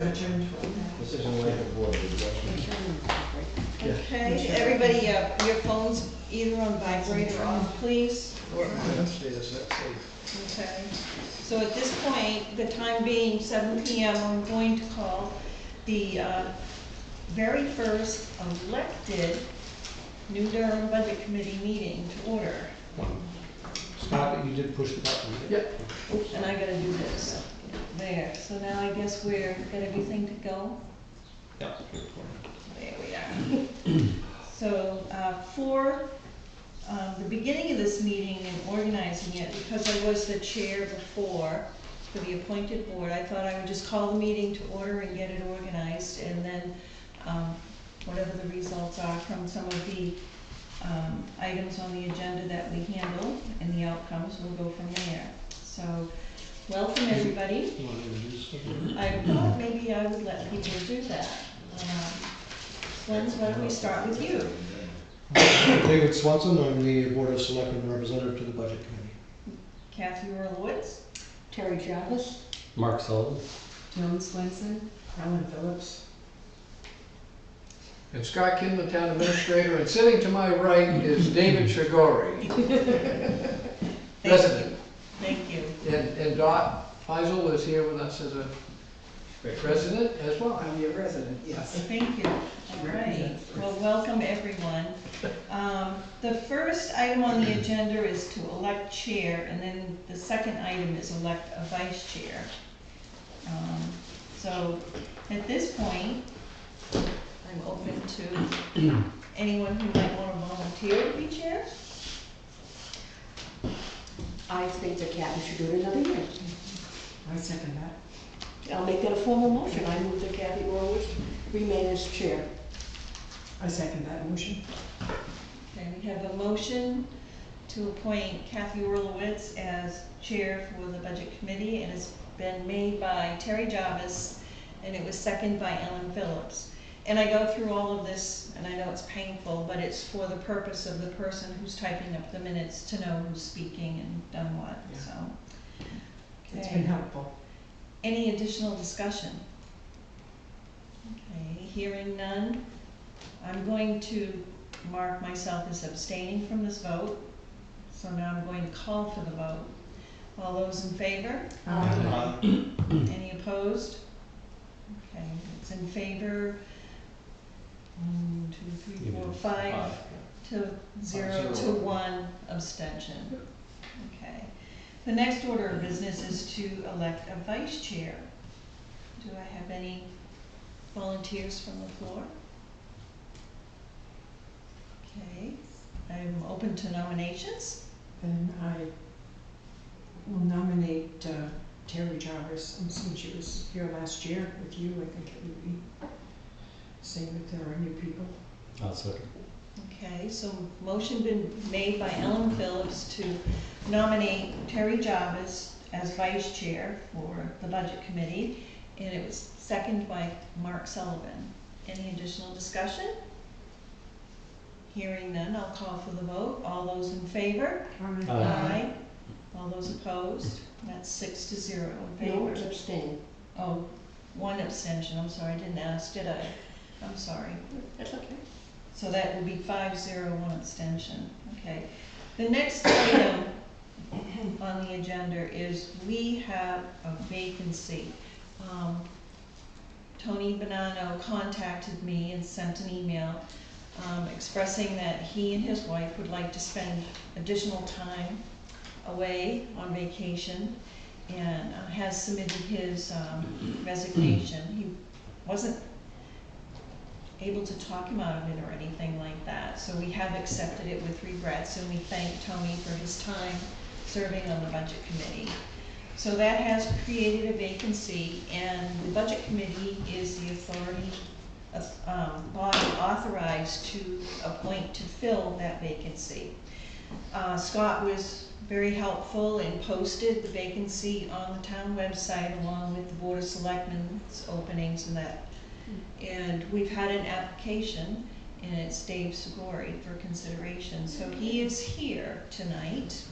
Decision like the board of adjustment. Okay, everybody, your phones either on vibrate or off, please. Okay, so at this point, the time being 7 p.m., I'm going to call the very first elected New Durham Budget Committee meeting to order. Scott, you did push the button. Yep. And I gotta do this. There, so now I guess we're got everything to go. Yeah. There we are. So for the beginning of this meeting and organizing it, because I was the chair before for the appointed board, I thought I would just call the meeting to order and get it organized, and then whatever the results are from some of the items on the agenda that we handle and the outcomes, we'll go from there. So welcome everybody. You want to introduce something? I thought maybe I would let people do that. Swenson, why don't we start with you? David Swenson, I'm the Board of Selectmen representative to the Budget Committee. Kathy Earl-Woods. Terry Jarvis. Mark Sullivan. Joan Swenson. Alan Phillips. And Scott Kim, the town administrator, and sitting to my right is David Shigori, resident. Thank you. And Dot Feisel is here with us as a resident as well. I'm your resident, yes. Thank you. All right. Well, welcome everyone. The first item on the agenda is to elect chair, and then the second item is elect a vice chair. So at this point, I'm open to anyone who might want to volunteer to be chair. I think that Kathy should do it another year. I second that. I'll make that a formal motion. I move that Kathy Horowitz remain as chair. I second that motion. Okay, we have a motion to appoint Kathy Orlowitz as chair for the budget committee, and it's been made by Terry Jarvis, and it was seconded by Ellen Phillips. And I go through all of this, and I know it's painful, but it's for the purpose of the person who's typing up the minutes to know who's speaking and done what, Yeah. so. It's Okay. been helpful. Any additional discussion? Okay, hearing none, I'm going to mark myself as abstaining from this vote. So now I'm going to call for the vote. All those in favor? Any opposed? Okay, it's in favor. 1, 2, 3, 4, 5 to 0 to 1 abstention. Okay. The next order of business is to elect a vice chair. Do I have any volunteers from the floor? Okay, I'm open to nominations. Then I will nominate Terry Jarvis, and since she was here last year with you, I think it would be same if there are new people. I'll second. Okay, so motion been made by Ellen Phillips to nominate Terry Jarvis as vice chair for the budget committee, and it was seconded by Mark Sullivan. Any additional discussion? Hearing none, I'll call for the vote. All those in favor? Aye. All those opposed? That's 6 to 0 in No, favor. it's abstain. Oh, 1 abstention. I'm sorry, I didn't ask, did I? I'm sorry. That's okay. So that would be 5-0, 1 abstention. Okay. The next item on the agenda is we have a vacancy. Tony Bonanno contacted me and sent an email expressing that he and his wife would like to spend additional time away on vacation, and has submitted his resignation. He wasn't able to talk him out of it or anything like that, so we have accepted it with regrets, and we thank Tony for his time serving on the budget committee. So that has created a vacancy, and the budget committee is the authority body authorized to appoint to fill that vacancy. Scott was very helpful and posted the vacancy on the town website along with the Board of Selectmen's openings and that. And we've had an application, and it's Dave Segori for consideration. So he is here tonight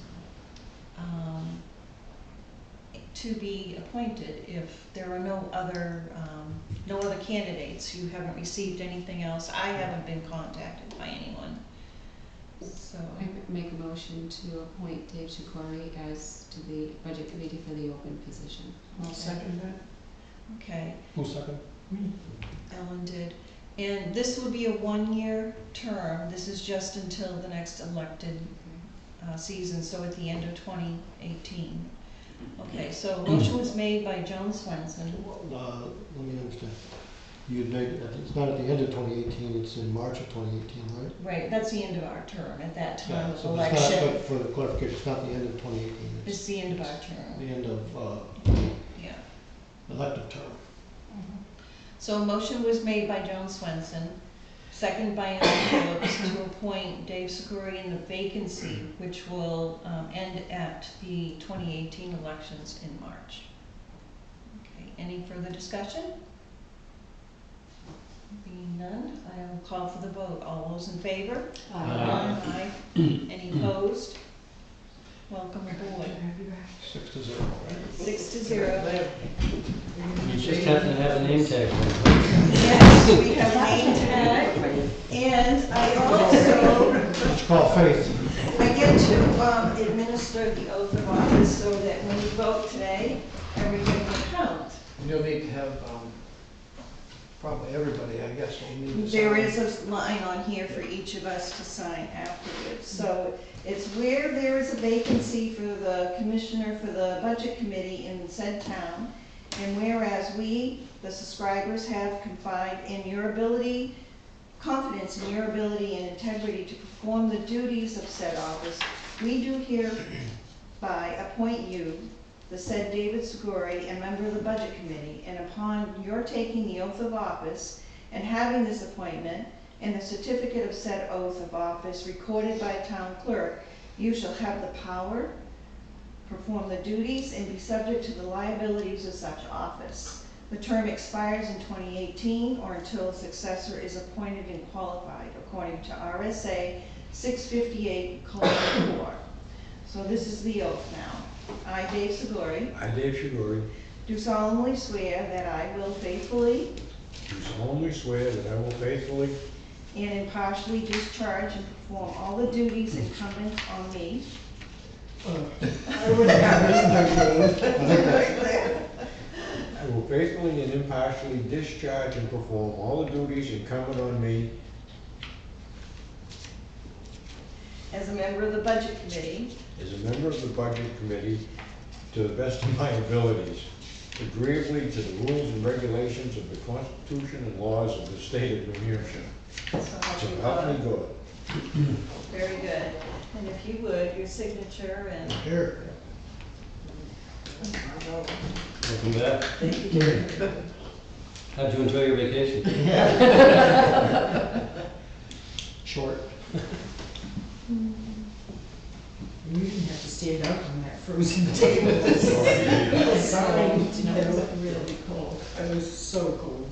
to be appointed if there are no other candidates. You haven't received anything else. I haven't been contacted by anyone. So, I make a motion to appoint Dave Shikori as to the budget committee for the open position. I'll second that. okay, Who's second? Me. Ellen did. And this will be a one-year term. This is just until the next elected season, so at the end of 2018. Okay, so a motion was made by Joan Swenson. Let me understand. You'd make, it's not at the end of 2018, it's in March of 2018, right? Right, that's the end of our term at that time of So it's not, election. but for the clarification, it's not the end of 2018, It's it's the end of our term, the end of yeah. elective term. So a motion was made by Joan Swenson, second by Ellen Phillips, to appoint Dave Sikori in the vacancy, which will end at the 2018 elections in March. Okay, any further discussion? Being none, I will call for the vote. All those in favor? Aye. Aye. Any opposed? Welcome aboard. 6-0, right? 6-0. You just happen to have a name tag. Yes, we have name tag, and I also, It's called faith. I get to administer the oath of office so that when we vote today, everything will count. You'll need to have, probably everybody, I guess, will need to sign. There is a line on here for each of us to sign afterwards. So it's where there is a vacancy for the commissioner for the budget committee in said town, and whereas we, the subscribers, have confided in your ability, confidence in your ability and integrity to perform the duties of said office, we do hereby appoint you, the said David Seguri, a member of the Budget Committee, and upon your taking the oath of office and having this appointment and the certificate of said oath of office recorded by town clerk, you shall have the power, perform the duties, and be subject to the liabilities of such office. The term expires in 2018 or until a successor is appointed and qualified according to RSA 658:4. So this is the oath now. I, Dave Seguri, I, Dave Shiguri, do solemnly swear that I will faithfully do solemnly swear that I will faithfully and impartially discharge and perform all the duties incumbent on me. I would have I will faithfully and impartially discharge and perform all the duties incumbent on me As a member of the Budget Committee, as a member of the Budget Committee to the best of my abilities, agreeably to the rules and regulations of the Constitution and laws of the state of New Hampshire. so help So me help me God. God. Very good. And if you would, your signature and Here. Welcome back. How'd you enjoy your vacation? Short. You didn't have to stand up on that frozen table. It was really cold. It was so cold.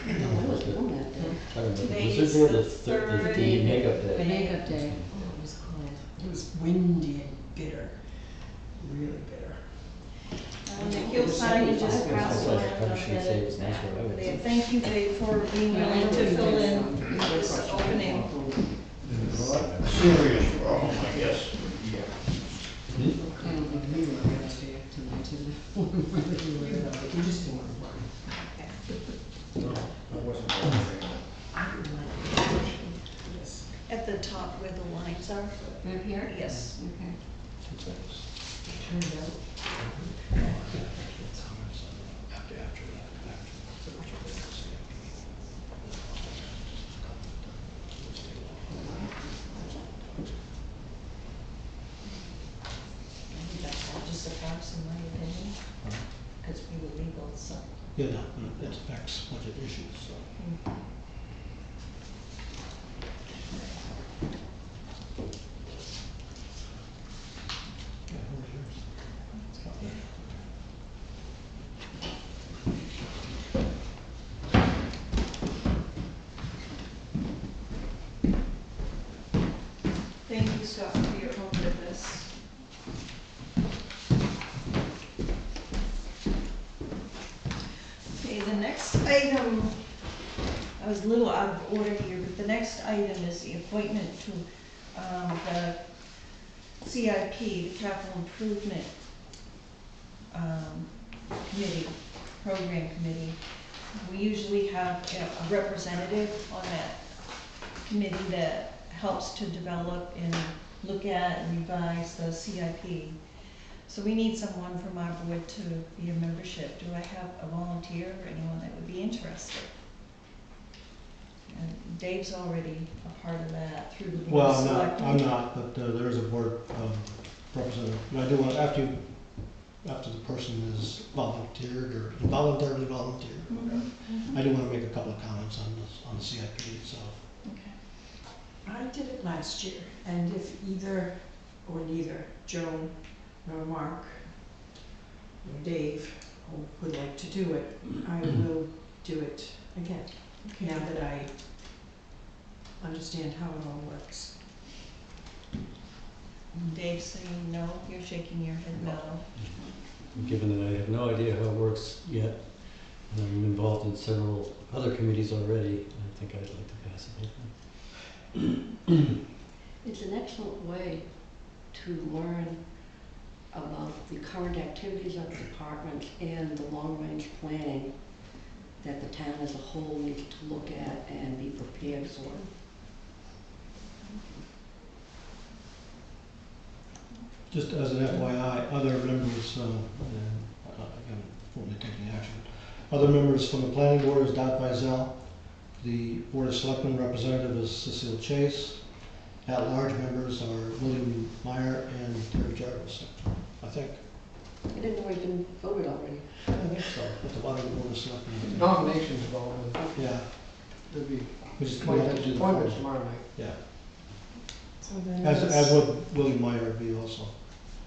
No, I was born that day. Talking about the Today's blizzard or the the third makeup The day? makeup day, it was cold. It was windy and bitter, really bitter. you'll sign and just pass I it probably around. I'll shouldn't get say it it was nice back where I over was. there. Thank you, Dave, for being willing to fill in this opening. Serious problem, I guess. I don't think we were going to react to much of that. You just didn't want to work. No, I wasn't there. I didn't like it. Yes. At the top where the lines are? Right here? Yes. Okay. Turned out. I think that's all just a farce in my opinion, because we were legal, so. Yeah, no, it affects budget issues, so. Yeah, where's yours? It's not there. Thank you, Scott, for your help with this. Okay, the next item, I was a little out of order here, but the next item is the appointment to the CIP, the Capital Improvement Committee, Program Committee. We usually have a representative on that committee that helps to develop and look at and revise the CIP. So we need someone from our board to be a membership. Do I have a volunteer or anyone that would be interested? And Dave's already a part of that through the board Well, of I'm selectmen. not, but there is a board representative. And I do want, after the person is volunteered or voluntarily volunteered, Mhm, I do want to make a couple of comments on the CIP itself. okay. I did it last year, and if either or neither Joan or Mark or Dave would like to do it, I will do it again, now that I understand how it all works. Dave's saying no, you're shaking your head no. Given that I have no idea how it works yet, and I'm involved in several other committees already, I think I'd like to pass it. It's an excellent way to learn about the current activities of the department and the long-range planning that the town as a whole needs to look at and be prepared for. Just as an FYI, other members, again, before we take any action, other members from the planning board is Dot Vizel, the board of selectmen representative is Cecile Chase, at-large members are William Meyer and Terry Jarvis, I think. I didn't know we'd been voted already. I think so, at the bottom of the board of selectmen. Nominations of all of them. Yeah, There'll be we just we have to do the appointments form. tomorrow night. Yeah, So then, as would William Meyer be also.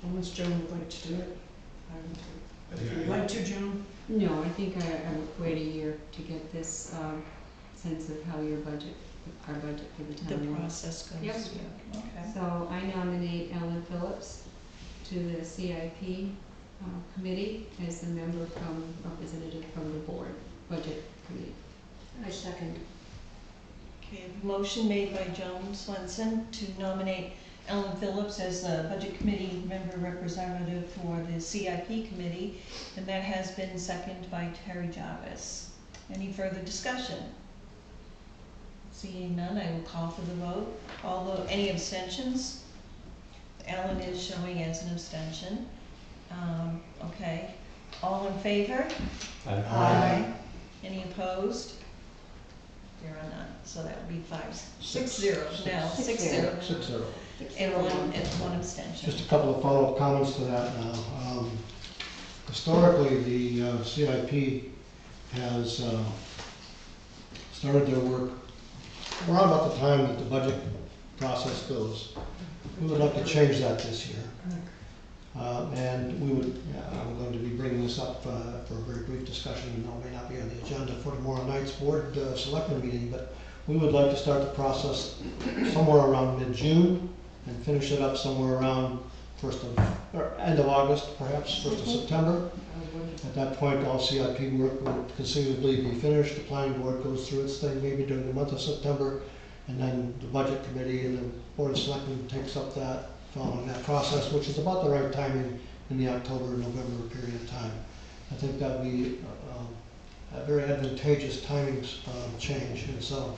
unless Joan would like to do it, I would do it. But if you'd like to, Joan? No, I think I would wait a year to get this sense of how your budget, our budget for the The town works. process goes, Yep. yeah, okay. So I nominate Ellen Phillips to the CIP committee as a member representative from the board, budget committee. I second. Okay, motion made by Joan Swenson to nominate Ellen Phillips as the Budget Committee member representative for the CIP committee, and that has been seconded by Terry Jarvis. Any further discussion? Seeing none, I will call for the vote. Any abstentions? Ellen is showing as an abstention. Okay, all in favor? Aye. Any opposed? There are none, so that would be 6-0 now, 6-0. 6-0. And one abstention. Just a couple of follow-up comments to that now. Historically, the CIP has started their work around about the time that the budget process goes. We would like to change that this year. And we would, I'm going to be bringing this up for a very brief discussion, and it may not be on the agenda for tomorrow night's board selectment meeting, but we would like to start the process somewhere around mid-June and finish it up somewhere around end of August, perhaps 1st of September. At that point, all CIP work would conceivably be finished. The planning board goes through its thing maybe during the month of September, and then the budget committee and the board of selectmen takes up that following that process, which is about the right timing in the October-November period of time. I think that would be a very advantageous timing change. And so,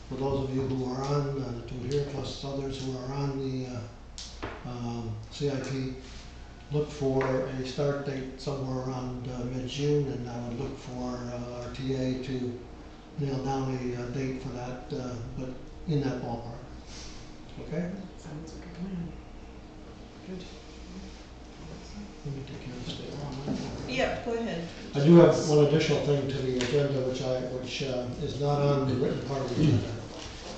for those of you who are on, to here, plus others who are on the CIP, look for a start date somewhere around mid-June, and I would look for our TA to nail down a date for that, but in that ballpark. Okay? Sounds like a plan. Good. Let me take care of the state law. Yeah, go ahead. I do have one additional thing to the agenda, which is not on the written part of the agenda.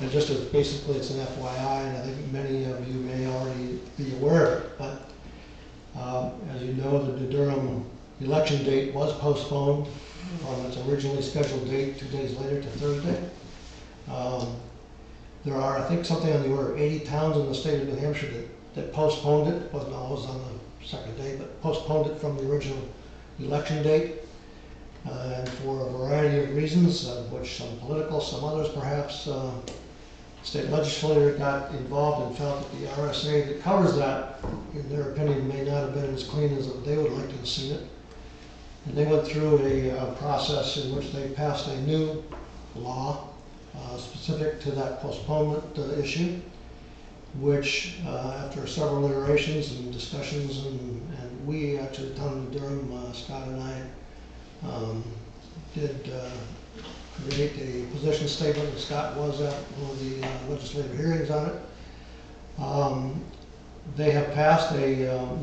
And just as basically it's an FYI, and I think many of you may already be aware of it, but as you know, the Durham election date was postponed from its originally scheduled date 2 days later to Thursday. There are, I think, something on the order of 80 towns in the state of New Hampshire that postponed it. It wasn't always on the second day, but postponed it from the original election date. And for a variety of reasons, of which some political, some others perhaps. State legislature got involved and felt that the RSA that covers that, in their opinion, may not have been as clean as they would like to have seen it. And they went through a process in which they passed a new law specific to that postponement issue, which after several iterations and discussions, and we actually, the town of Durham, Scott and I, did create a position statement, and Scott was at one of the legislative hearings on it. They have passed a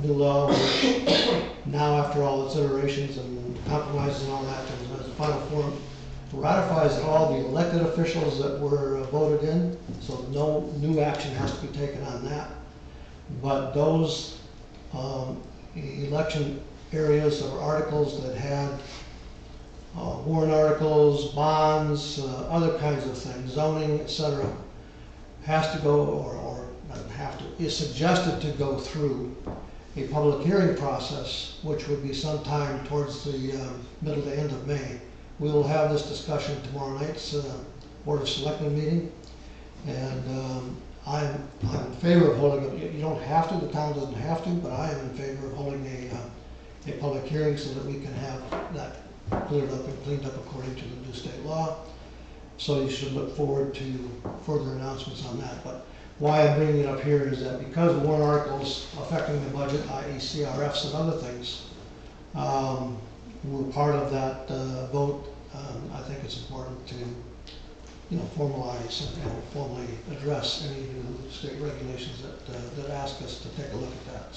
new law which now, after all its iterations and compromises and all that, as a final form, ratifies all the elected officials that were voted in, so no new action has to be taken on that. But those election areas or articles that had warrant articles, bonds, other kinds of things, zoning, etc., has to go, or doesn't have to, is suggested to go through a public hearing process, which would be sometime towards the middle to end of May. We will have this discussion tomorrow night's Board of Selectmen meeting, and I'm in favor of holding it. You don't have to, the town doesn't have to, but I am in favor of holding a public hearing so that we can have that cleared up and cleaned up according to the new state law. So you should look forward to further announcements on that. But why I'm bringing it up here is that because warrant articles affecting the budget, i.e. CRFs and other things, were part of that vote, I think it's important to formalize and formally address any new state regulations that ask us to take a look at that.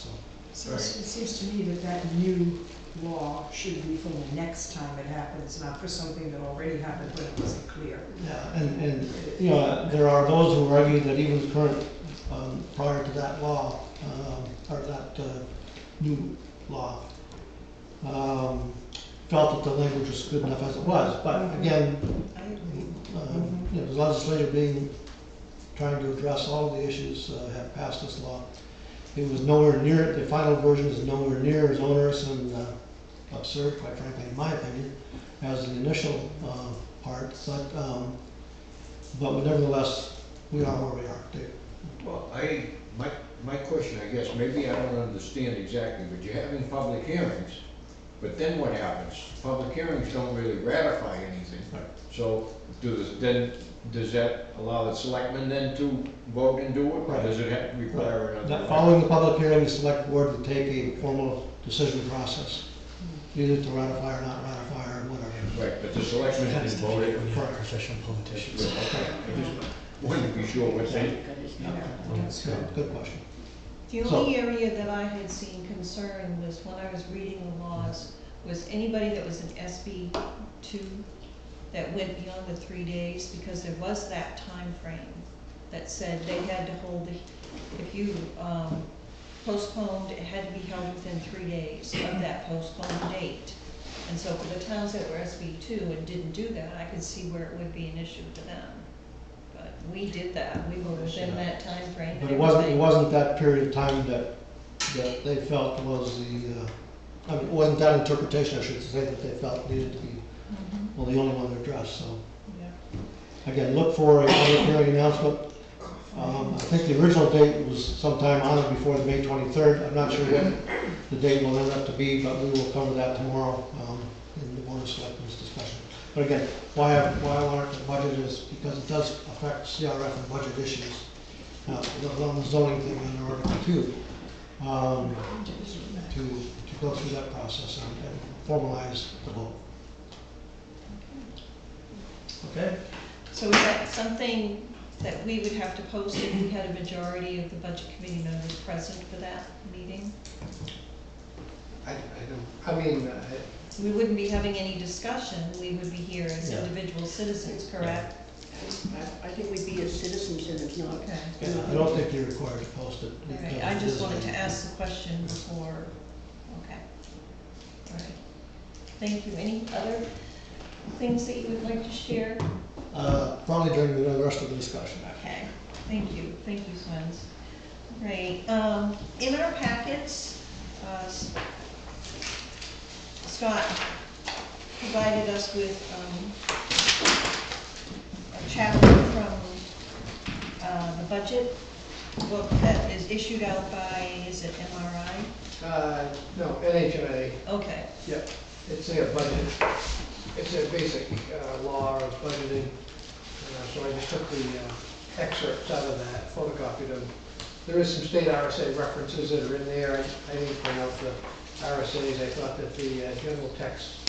So it seems to me that new law should be for the next time it happens, not for something that already happened when it wasn't clear. Yeah, and there are those who argue that even the current, prior to that law, or that new law, felt that the language was good enough as it was. But again, I agree. The legislature trying to address all of the issues, have passed this law. It was nowhere near, the final version is nowhere near as onerous and absurd, quite frankly, in my opinion, as the initial part. But nevertheless, we are where we are. Dave. Well, my question, I guess, maybe I don't understand exactly, but you're having public hearings, but then what happens? Public hearings don't really ratify anything. Right. So does that allow the selectmen then to vote and do it, or Right. does it have to require another? That following the public hearing, the select board would take a formal decision process, either to ratify or not ratify or whatever. Right, but the selectmen That hadn't is the voted. when you have professional politicians. Okay, I just wanted to be sure what they. Good question. The only area that I had seen concern was when I was reading the laws, was anybody that was an SB 2 that went beyond the 3 days, because there was that time frame that said they had to hold, if you postponed, it had to be held within 3 days of that postponed date. And so for the towns that were SB 2 and didn't do that, I could see where it would be an issue for them. But we did that, we were within that time frame. But it wasn't that period of time that they felt was it wasn't that interpretation, I should say, that they felt needed to be, well, the only one to address, so. Yeah. Again, look for a public hearing announcement. I think the original date was sometime on or before the May 23rd. I'm not sure what the date will end up to be, but we will cover that tomorrow in the Board of Selectmen's discussion. But again, why I wanted to budget is because it does affect CRF and budget issues, let alone the zoning thing under Article 2, to go through that process and formalize the vote. Okay? So is that something that we would have to post if we had a majority of the budget committee members present for that meeting? We wouldn't be having any discussion, we would be here as Yeah. individual citizens, correct? I think we'd be as citizens and it's not. Okay. I don't think you're required to post it. All right, I just wanted to ask the question before, okay. All right, thank you. Any other things that you would like to share? Probably during the rest of the discussion. Okay, thank you, Swens. Right, in our packets, Scott provided us with a chapter from the budget book that is issued out by, is it MRI? No, NHMA, Okay, yep, it's a budget, it's a basic law of budgeting. So I just took the excerpts out of that, photocopied them. There is some state RSA references that are in there. I didn't print out the RSAs. I thought that the general text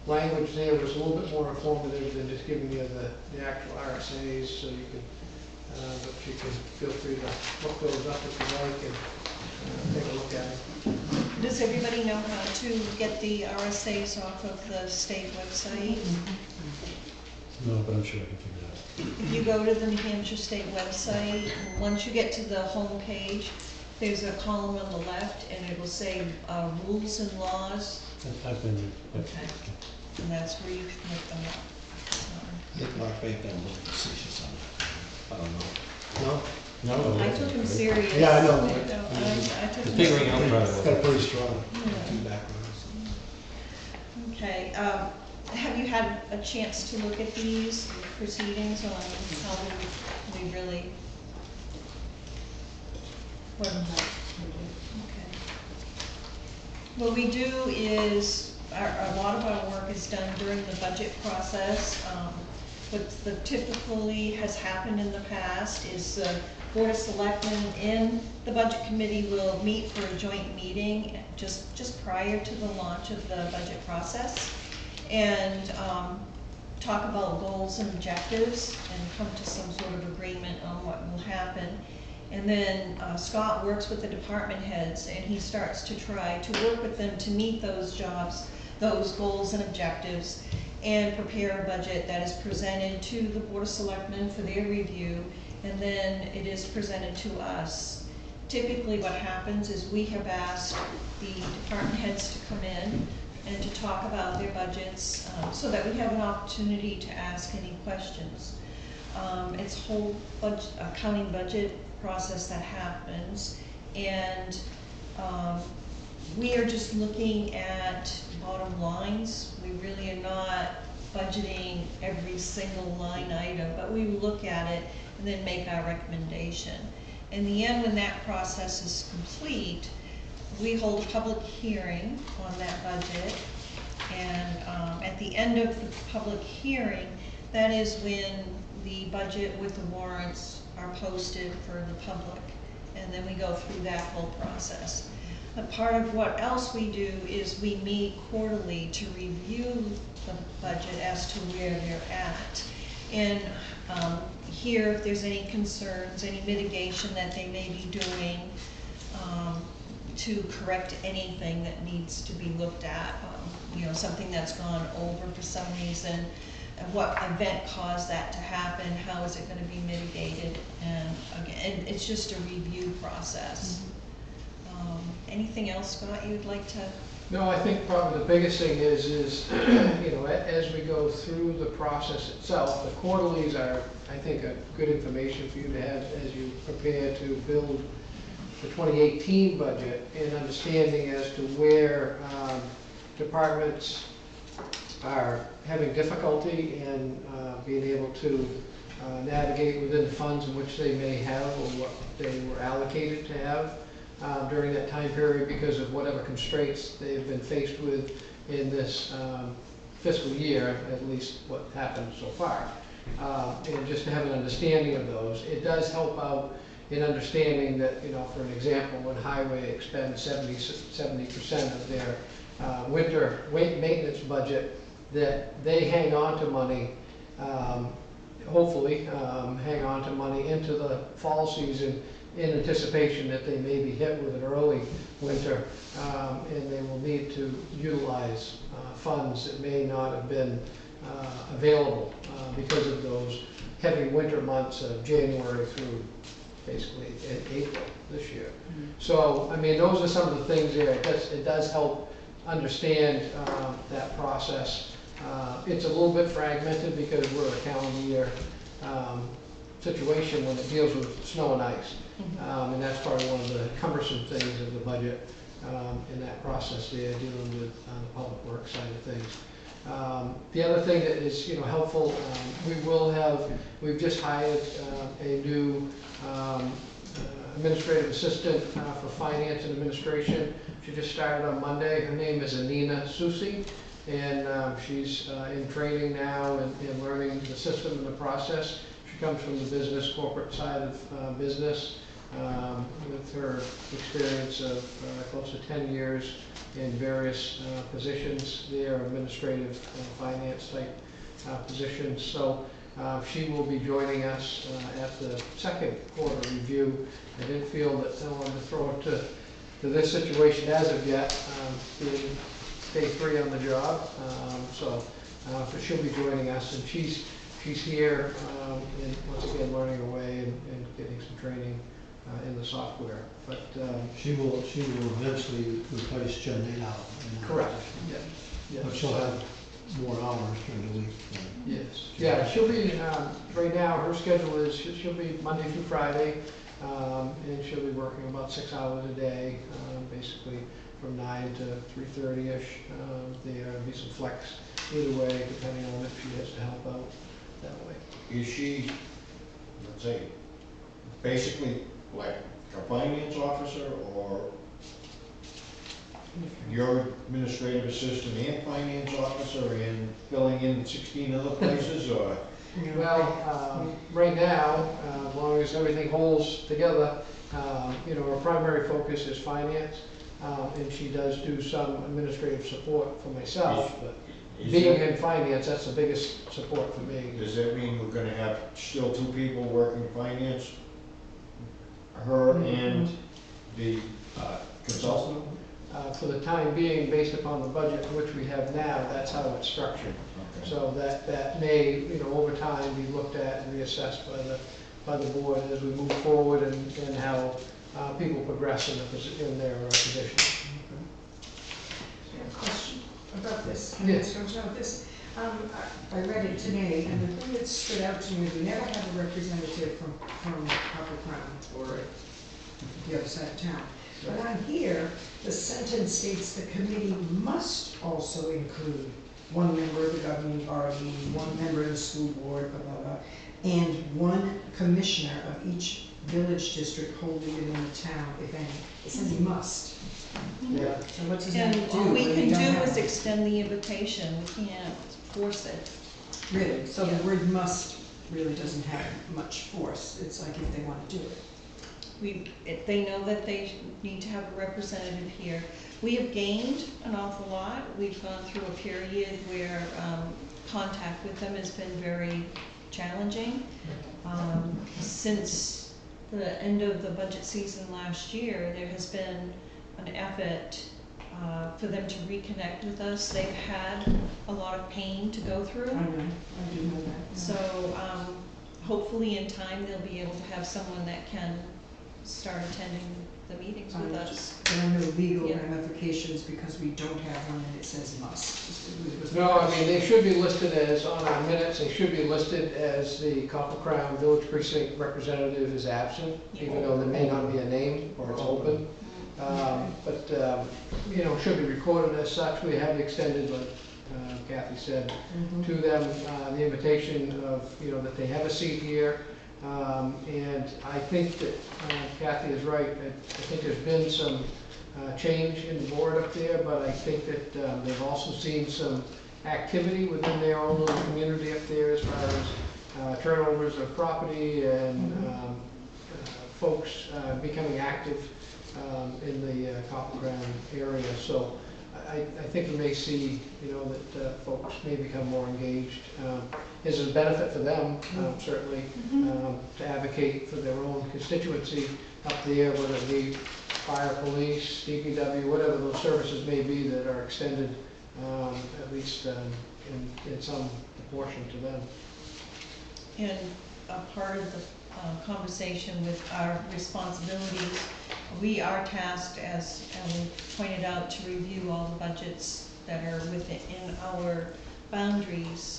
language there was a little bit more informative than just giving you the actual RSAs, so you can, but you can feel free to look those up if you like and take a look at them. does everybody know how to get the RSAs off of the state website? No, but I'm sure I can figure it out. If you go to the New Hampshire State website, once you get to the home page, there's a column on the left, and it will say rules and laws. I've been there. Yep. Okay. And that's where you can look them up. I think Mark may have been a little facetious on that. I don't know. No? No, I took him serious. Yeah, I know. I took him Figuring out serious. right away. Got a pretty strong Yeah. feedback on this. Okay, have you had a chance to look at these proceedings on how we really, what, okay. What we do is, a lot of our work is done during the budget process. What typically has happened in the past is the Board of Selectmen and the Budget Committee will meet for a joint meeting just prior to the launch of the budget process, and talk about goals and objectives and come to some sort of agreement on what will happen. And then Scott works with the department heads, and he starts to try to work with them to meet those goals and objectives, and prepare a budget that is presented to the Board of Selectmen for their review, and then it is presented to us. Typically what happens is we have asked the department heads to come in and to talk about their budgets, so that we have an opportunity to ask any questions. It's a whole accounting budget process that happens, and we are just looking at bottom lines. We really are not budgeting every single line item, but we look at it and then make our recommendation. In the end, when that process is complete, we hold a public hearing on that budget, and at the end of the public hearing, that is when the budget with the warrants are posted for the public, and then we go through that whole process. A part of what else we do is we meet quarterly to review the budget as to where they're at, and hear if there's any concerns, any mitigation that they may be doing, to correct anything that needs to be looked at, something that's gone over for some reason, and what event caused that to happen, how is it going to be mitigated, and again, it's just a review process. Anything else, Scott, you'd like to? No, I think probably the biggest thing is as we go through the process itself, the quarterlies are, I think, a good information for you to have as you prepare to build the 2018 budget, and understanding as to where departments are having difficulty in being able to navigate within the funds in which they may have, or what they were allocated to have during that time period, because of whatever constraints they've been faced with in this fiscal year, at least what happened so far. And just to have an understanding of those, it does help out in understanding that, for an example, when highway expends 70% of their winter maintenance budget, that they hang on to money, hopefully hang on to money into the fall season in anticipation that they may be hit with an early winter, and they will need to utilize funds that may not have been available because of those heavy winter months of January through basically April this year. So, I mean, those are some of the things there. It does help understand that process. It's a little bit fragmented because we're a calendar year situation when it deals with snow and ice. And that's probably one of the cumbersome things of the budget in that process there, dealing with the public works side of things. The other thing that is, helpful, we've just hired a new administrative assistant for finance and administration. She just started on Monday. Her name is Anina Susi, and she's in training now and learning the system and the process. She comes from the business, corporate side of business, with her experience of close to 10 years in various positions there, administrative, finance type positions. So she will be joining us at the second quarter review. I didn't feel that I wanted to throw it to this situation as of yet, being day 3 on the job. So she'll be joining us, and she's here, and once again learning away and getting some training in the software. But She will eventually replace Jen Nadow. correct. Yeah. But she'll have more hours during the week. Yes. Yeah, she'll be, right now, her schedule is, she'll be Monday through Friday, and she'll be working about 6 hours a day, basically from 9 to 3:30-ish. There'll be some flex either way, depending on if she has to help out that way. Is she, let's say, basically like a finance officer, or your administrative assistant and finance officer, and filling in 16 other places, or? Well, right now, as long as everything holds together, her primary focus is finance, and she does do some administrative support for myself, but being in finance, that's the biggest support for me. Does that mean we're gonna have still 2 people working finance? Her and the consultant? For the time being, based upon the budget which we have now, that's how it's structured. Okay. So that may, over time, be looked at and reassessed by the board as we move forward, and how people progress in their position. I have a question about this. Yes. About this. I read it today, and the thing that stood out to me is we never have a representative from Upper Crown or the other side of town. But on here, the sentence states the committee must also include 1 member of the governing body, 1 member of the school board, blah, blah, blah, and 1 commissioner of each village district wholly within the town, if any. It says must. Yeah. So what does And that do? all we when can don't do have is one? extend the invitation, we can't force it. Really? So Yeah. the word must really doesn't have much force. It's like if they want to do it. If they know that they need to have a representative here. We have gained an awful lot. We've gone through a period where contact with them has been very challenging. Since the end of the budget season last year, there has been an effort for them to reconnect with us. They've had a lot of pain to go through. I know, I do know that. Yeah. So hopefully in time, they'll be able to have someone that can start attending the meetings with us. There are no legal Yeah. ramifications because we don't have one and it says must. It was- No, I mean, they should be listed as, on our minutes, they should be listed as the Copper Crown Village Precinct representative is absent, even though there may not be a name or it's open. But should be recorded as such. We have extended, like Kathy said, Mhm. to them the invitation of, that they have a seat here. And I think that Kathy is right. I think there's been some change in the board up there, but I think that they've also seen some activity within their own little community up there as far as turnovers of property and folks becoming active in the Copper Crown area. So I think we may see, that folks may become more engaged. Is a benefit for them, certainly, to advocate for their own constituency up there, whether it be fire, police, DPW, whatever those services may be that are extended, at least in some proportion to them. And a part of the conversation with our responsibilities, we are tasked, as Ellen pointed out, to review all the budgets that are within our boundaries.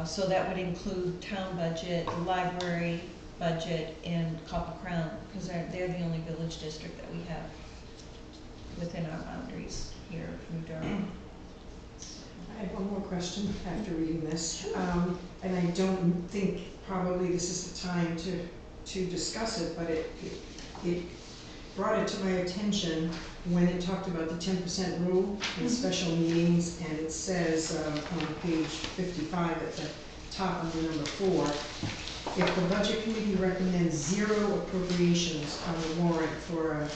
So that would include town budget, the library budget, and Copper Crown, because they're the only village district that we have within our boundaries here in Durham. I have one more question after reading this, and I don't think probably this is the time to discuss it, but it brought it to my attention when it talked about the 10% rule in special meetings, and it says on page 55 at the top under number 4, if the budget committee recommends 0 appropriations on the warrant for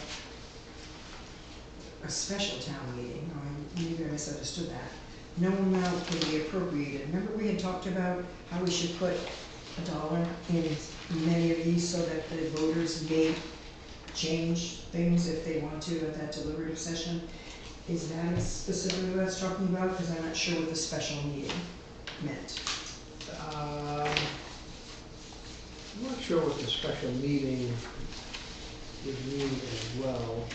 a special town meeting, or maybe I misunderstood that, no amount can be appropriated. Remember we had talked about how we should put $1 in many of these so that the voters may change things if they want to at that deliberative session? Is that specifically what it's talking about? Because I'm not sure what the special meeting meant. I'm not sure what the special meeting would mean as well.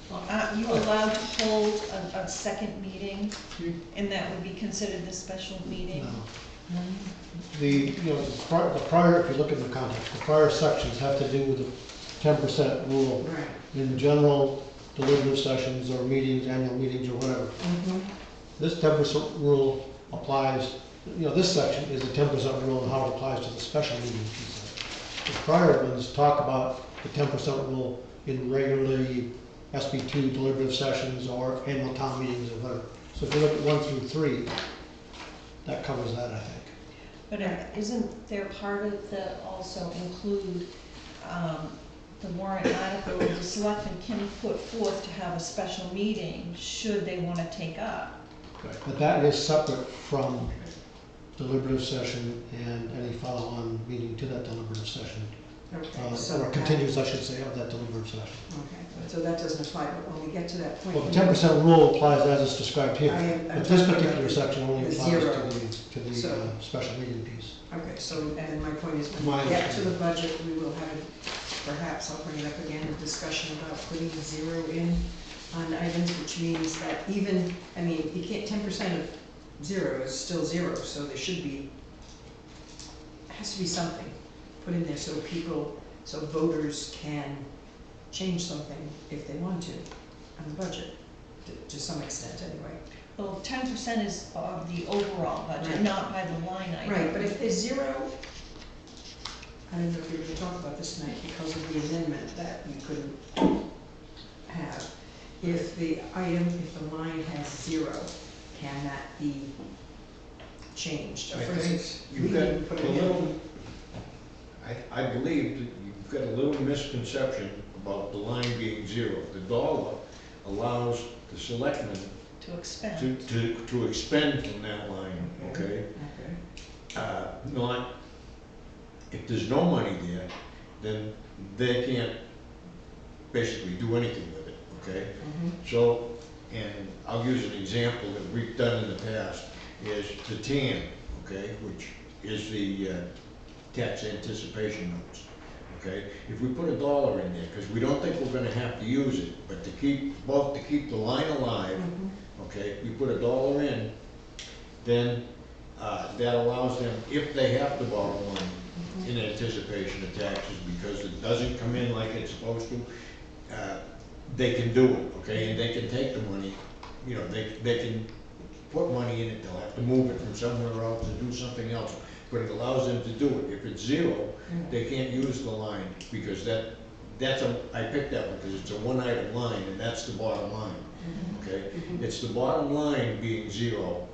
Well, aren't you allowed to hold a second meeting, and that would be considered the special meeting? No. The prior, if you look at the context, the prior sections have to do with the 10% rule Right. in general deliberative sessions or meetings, annual meetings or whatever. Mm-hmm. This 10% rule applies, this section is the 10% rule and how it applies to the special meeting piece of it. The prior ones talk about the 10% rule in regularly SB2 deliberative sessions or annual town meetings or whatever. So if you look at 1 through 3, that covers that, I think. But isn't there part of that also include the warrant article the selectmen can put forth to have a special meeting should they want to take up? But that is separate from deliberative session and any follow-on meeting to that deliberative session. Okay. Or continues, I should say, of that deliberative session. Okay, so that doesn't apply, but when we get to that point. Well, the 10% rule applies as it's described here, I'm but this talking about particular section only the applies zero. to the So- special meeting piece. Okay, so, and my point is, when My we get to the understanding. budget, we will have, perhaps I'll bring it up again, a discussion about putting 0 in on items, which means that even, you can't, 10% of 0 is still 0, so there should be, has to be something put in there so so voters can change something if they want to on the budget, to some extent anyway. Well, 10% is of the overall budget, Right. not by the line item. Right, but if there's 0, I don't know if we were going to talk about this tonight because of the amendment that you couldn't have. If the line has 0, can that be changed? I For think instance, you've we got didn't put it a little, in. I believe that you've got a little misconception about the line being 0. The dollar allows the selectmen To expend. to expend from that line, okay? Okay. Not, if there's no money there, then they can't basically do anything with it, okay? Mhm. So, and I'll use an example that we've done in the past, is the TAN, okay, which is the tax anticipation notes, okay? If we put $1 in there, because we don't think we're gonna have to use it, but to keep the line alive, Mhm. okay, we put $1 in, then that allows them, if they have to borrow money in anticipation of taxes because it doesn't come in like it's supposed to, they can do it, okay, and they can take the money, they can put money in it, they'll have to move it from somewhere else to do something else, but it allows them to do it. If it's 0, they can't use the line, because I picked that one because it's a one-item line, and that's the bottom line, okay? It's the bottom line being 0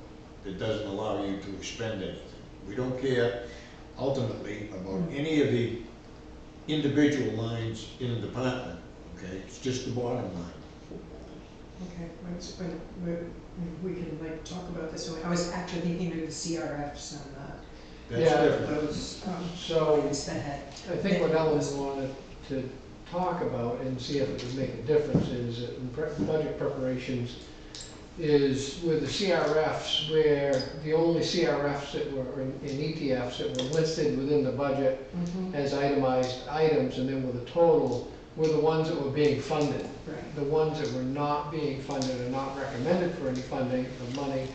that doesn't allow you to expend anything. We don't care ultimately about any of the individual lines in a department, okay? It's just the bottom line. Okay, we can talk about this. I was actually thinking of the CRFs and That's Yeah. different. those So, things that had. I think what Ellen wanted to talk about and see if it would make a difference is that in budget preparations is with the CRFs, where the only CRFs that were, or in ETFs that were listed within the budget Mhm. as itemized items and then with a total, were the ones that were being funded. Right. The ones that were not being funded or not recommended for any funding or money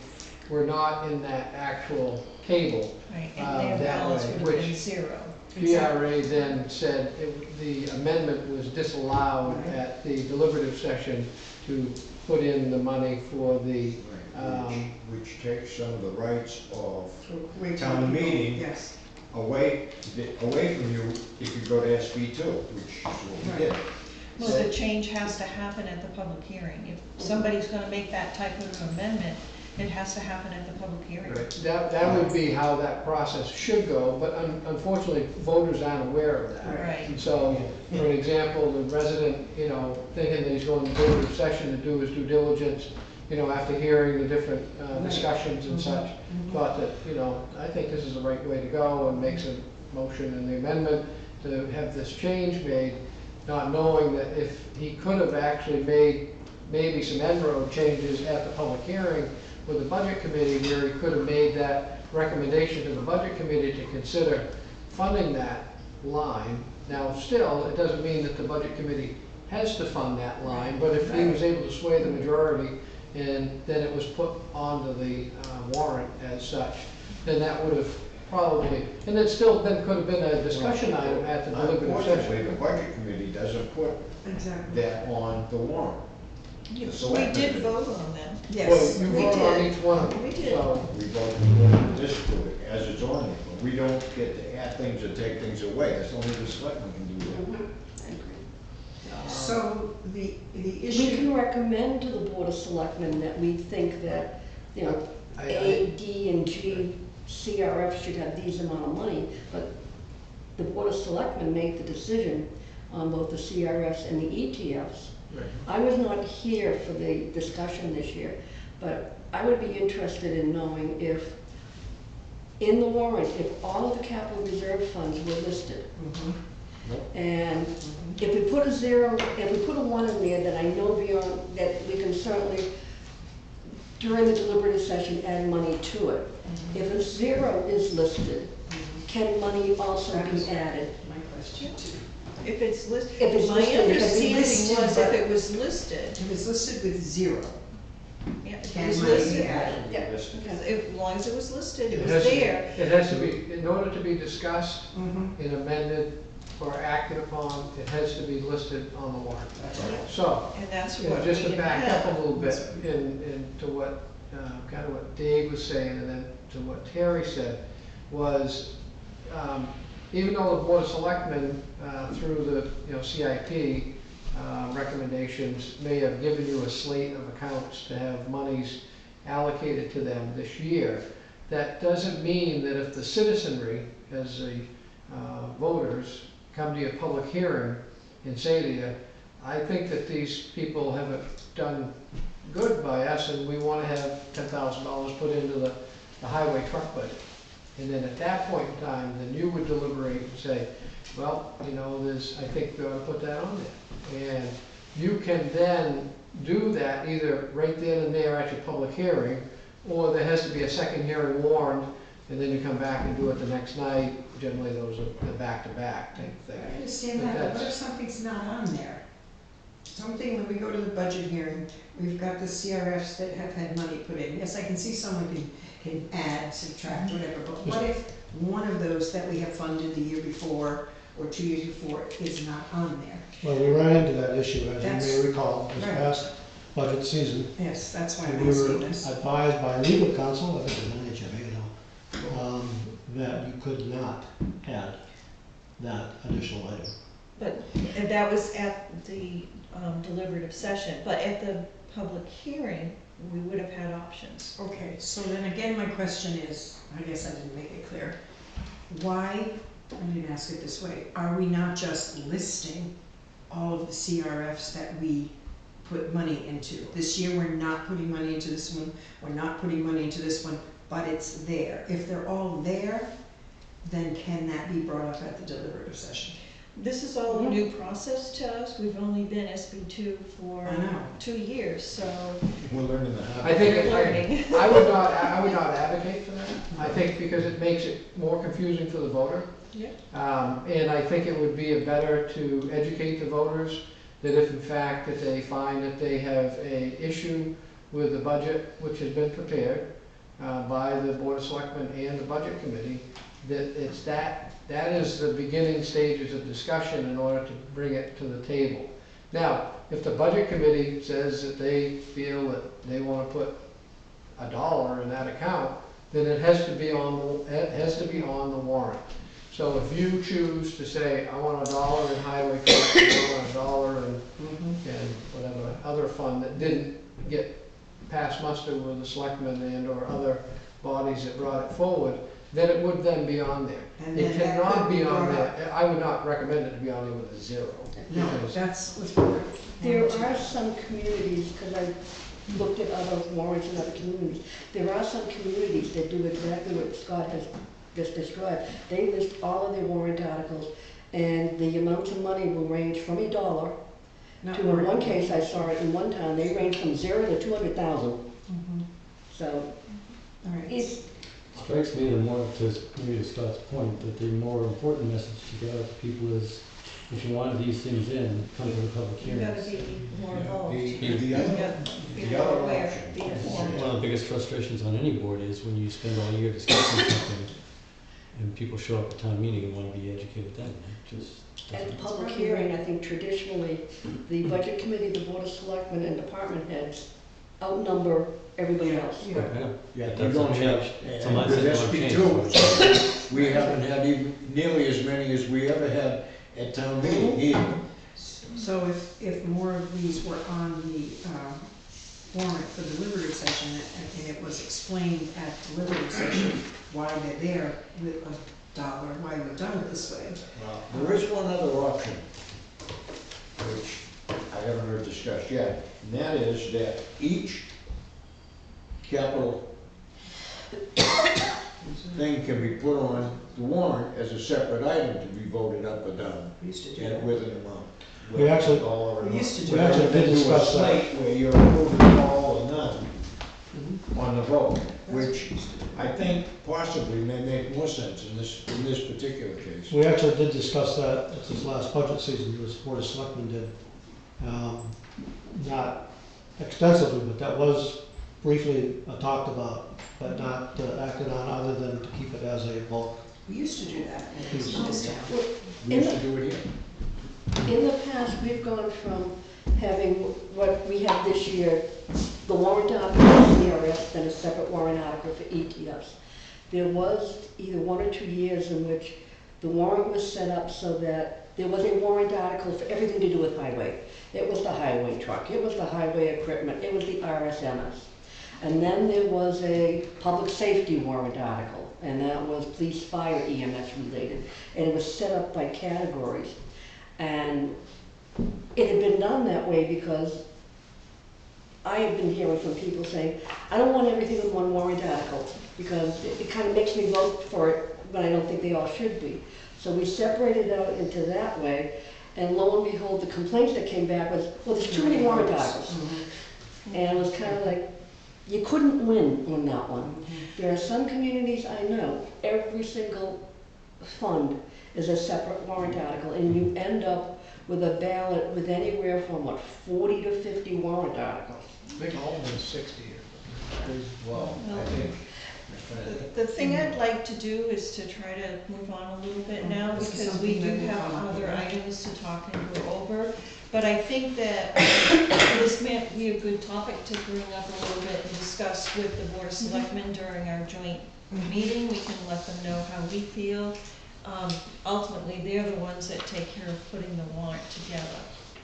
were not in that actual table. Right, and their that balance way, would have been which 0. PRA then said the amendment was disallowed Right. at the deliberative session to put in the money for the Which takes some of the rights of Wait, town meeting Yes. away from you if you go to SB2, which is what we did. Well, the change has to happen at the public hearing. If somebody's gonna make that type of amendment, it has to happen at the public hearing. Right. That would be how that process should go, but unfortunately, voters aren't aware of that. Right. And so, for an example, the resident, thinking that he's going to deliberative session to do his due diligence, after hearing the different discussions and such, thought that, I think this is the right way to go, and makes a motion and the amendment to have this change made, not knowing that if he could have actually made maybe some end road changes at the public hearing with the budget committee, where he could have made that recommendation to the budget committee to consider funding that line. Now, still, it doesn't mean that the budget committee has to fund that line, but if he was able to sway the majority, and then it was put onto the warrant as such, then that would have probably, and it still then could have been a discussion item at the deliberative Unfortunately, session. the budget committee doesn't put Exactly. that on the warrant. We Selectmen did do. vote on them. Yes. Well, you we vote on did. each one of them, We did. so. We voted to disapprove it as it's on it, but we don't get to add things or take things away. That's only the selectmen can do that. I agree. So the We issue, can recommend to the Board of Selectmen that we think that, A, D, and G CRF should have these amount of money, but the Board of Selectmen make the decision on both the CRFs and the ETFs. Right. I was not here for the discussion this year, but I would be interested in knowing if, in the warrant, if all of the capital reserve funds were listed. And if we put a 0, if we put a 1 in there, then I know beyond, that we can certainly, during the deliberative session, add money to it. If a 0 is listed, can money also be added? my question too. If it's listed, If it's my listed, because understanding listed, was but- if it was listed, It was listed with 0. yeah, if it Can was money be listed, added? Yeah. because as long as it was listed, it It was has to be- there. It has to be, in order to be discussed Mm-hmm. and amended or acted upon, it has to be listed on the warrant. That's all. So, And that's what we just to didn't back have. up a little bit to what, kind of what Dave was saying, and then to what Terry said, was, even though the Board of Selectmen, through the, CIP, recommendations may have given you a slate of accounts to have monies allocated to them this year, that doesn't mean that if the citizenry, as the voters, come to your public hearing and say to you, I think that these people haven't done good by us, and we want to have $10,000 put into the highway truck budget. And then at that point in time, then you would deliberate and say, well, I think we ought to put that on there. And you can then do that either right then and there at your public hearing, or there has to be a second hearing warned, and then you come back and do it the next night. Generally, those are the back-to-back type I thing. understand But that, but what if that's- something's not on there? Something, when we go to the budget hearing, we've got the CRFs that have had money put in. Yes, I can see someone can add, subtract, whatever, but what if one of those that we have funded the year before or 2 years before is not on there? Well, we ran into that issue, as That's- you may recall, this right. past budget season. Yes, that's why And I'm we were asking this. advised by legal counsel, I think the manager, that you could not add that additional item. But, and that was at the deliberative session, but at the public hearing, we would have had options. Okay, so then again, my question is, I guess I didn't make it clear. Why, I didn't ask it this way, are we not just listing all of the CRFs that we put money into? This year, we're not putting money into this one, we're not putting money into this one, but it's there. If they're all there, then can that be brought up at the deliberative session? This is all a new process to us. We've only been SB2 for I know. 2 years, so We're learning the hard I think, We're learning. I would not advocate for that. I think because it makes it more confusing for the voter. Yeah. And I think it would be better to educate the voters that if in fact that they find that they have a issue with the budget, which has been prepared by the Board of Selectmen and the Budget Committee, that it's that is the beginning stages of discussion in order to bring it to the table. Now, if the Budget Committee says that they feel that they want to put $1 in that account, then it has to be on the warrant. So if you choose to say, I want $1 in highway cost, I want $1 in whatever other fund that didn't get past muster with the selectmen and or other bodies that brought it forward, then it would then be on there. And It then that cannot could be be on brought up. there, I would not recommend it to be on there with a 0. No, because- that's what's. There are some communities, because I looked at other warrants in other communities, there are some communities that do exactly what Scott has just described. They list all of their warrant articles, and the amounts of money will range from $1 Not to, in one case, I saw it in one town, they range from 0 to 200,000. Mhm. So All right. it's, Strikes me the more, to maybe to Scott's point, that the more important message to get out to people is, if you want these things in, come to the public You gotta hearings. be more involved. The You other, gotta be the more other aware, option. be informed. One of the biggest frustrations on any board is when you spend all year discussing something, and people show up at town meeting and want to be educated then, it just at the doesn't. public hearing, I think traditionally, the budget committee, the board of selectmen, and department heads outnumber everybody else. I know. Yeah, That we doesn't don't have, change. It's a and mindset with don't change. SB2, we haven't had even nearly as many as we ever had at town meeting either. So if more of these were on the warrant for the deliberative session, and it was explained at deliberative session why they're there with $1, why we've done it this way. Well, there is one other option, which I haven't heard discussed yet, and that is that each capital thing can be put on the warrant as a separate item to be voted up or down, We used to do and that. with an amount. We actually- All or We used to none. do We actually did Do a discuss that. slate where you're approving all or none on the vote, That's which what we used to do. I think possibly may make more sense in this particular case. We actually did discuss that at this last budget season, the Board of Selectmen did. Not extensively, but that was briefly talked about, but not acted on other than to keep it as a bulk. We used to do that in this town. We used to do it here. In the past, we've gone from having what we have this year, the warrant article for CRS, then a separate warrant article for ETS. There was either 1 or 2 years in which the warrant was set up so that there was a warrant article for everything to do with highway. It was the highway truck, it was the highway equipment, it was the RSMS. And then there was a public safety warrant article, and that was police, fire, EMS related. And it was set up by categories. And it had been done that way because I had been hearing from people saying, I don't want everything in one warrant article because it kind of makes me vote for it when I don't think they all should be. So we separated it out into that way, and lo and behold, the complaints that came back was, well, there's too many warrant articles. And it was kind of like, you couldn't win on that one. There are some communities I know, every single fund is a separate warrant article, and you end up with a ballot with anywhere from, 40 to 50 warrant articles. I think Alderman 60. Well, I think. The thing I'd like to do is to try to move on a little bit now, This is because we something do that we have come up other with. items to talk and go over. But I think that this may be a good topic to bring up a little bit and discuss with the Board of Selectmen during our joint meeting. We can let them know how we feel. Ultimately, they're the ones that take care of putting the warrant together.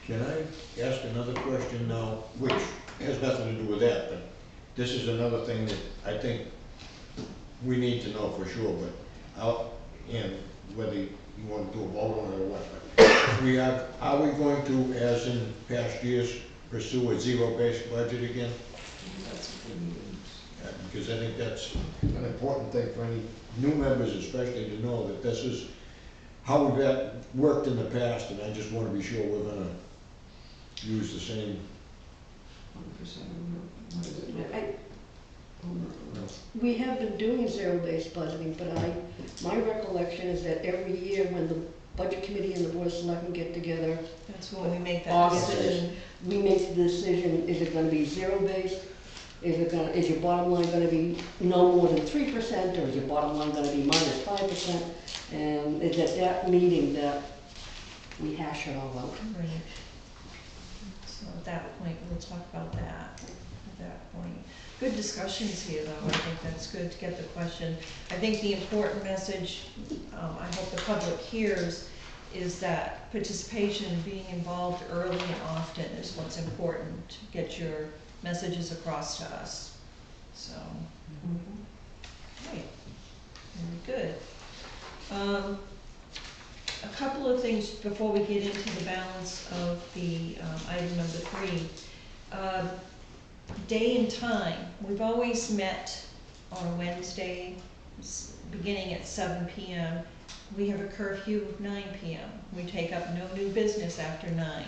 Can I ask another question now, which has nothing to do with that, but this is another thing that I think we need to know for sure, but and whether you want to do a vote on it or what. But are we going to, as in past years, pursue a zero-based budget again? Because I think that's an important thing for any new members especially to know that this is how we've worked in the past, and I just want to be sure we're going to use the same. 1%. We have been doing zero-based budgeting, but my recollection is that every year when the budget committee and the board of selectmen get together, That's when we make that August, decision. we make the decision, is it gonna be zero-based? Is your bottom line gonna be no more than 3%, or is your bottom line gonna be minus 5%? And it's at that meeting that we hash it all out. Right. So at that point, we'll talk about that, at that point. good discussions here, though. I think that's good to get the question. I think the important message, I hope the public hears, is that participation and being involved early and often is what's important to get your messages across to us. So, okay, very good. A couple of things before we get into the balance of the item number 3. Day and time. We've always met on a Wednesday, beginning at 7 p.m. We have a curfew of 9 p.m. We take up no new business after 9.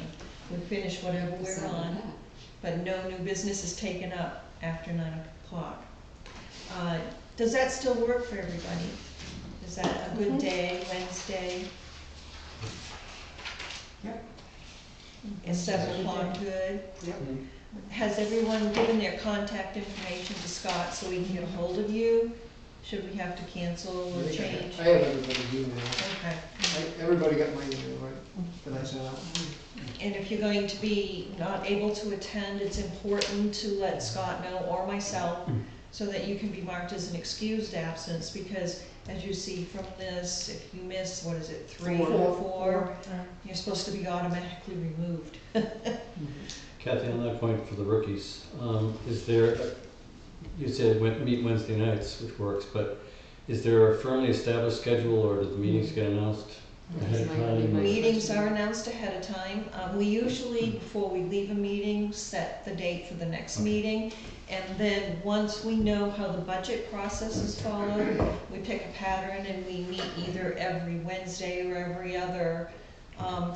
We finish whatever we're on, but no new business is taken up after 9 o'clock. Does that still work for everybody? Is that a good day, Wednesday? Yep. Is 7 o'clock good? Yep. Has everyone given their contact information to Scott so he can get a hold of you? Should we have to cancel or change? I have everybody's email. Okay. Everybody got my email, right, that I sent out? And if you're going to be not able to attend, it's important to let Scott know, or myself, so that you can be marked as an excused absence, because as you see from this, if you miss, what is it, 3 or 4, you're supposed to be automatically removed. Kathy, on that point for the rookies, is there, you said meet Wednesday nights, which works, but is there a firmly established schedule, or do the meetings get announced ahead of time? Meetings are announced ahead of time. We usually, before we leave a meeting, set the date for the next meeting. And then once we know how the budget process is followed, we pick a pattern and we meet either every Wednesday or every other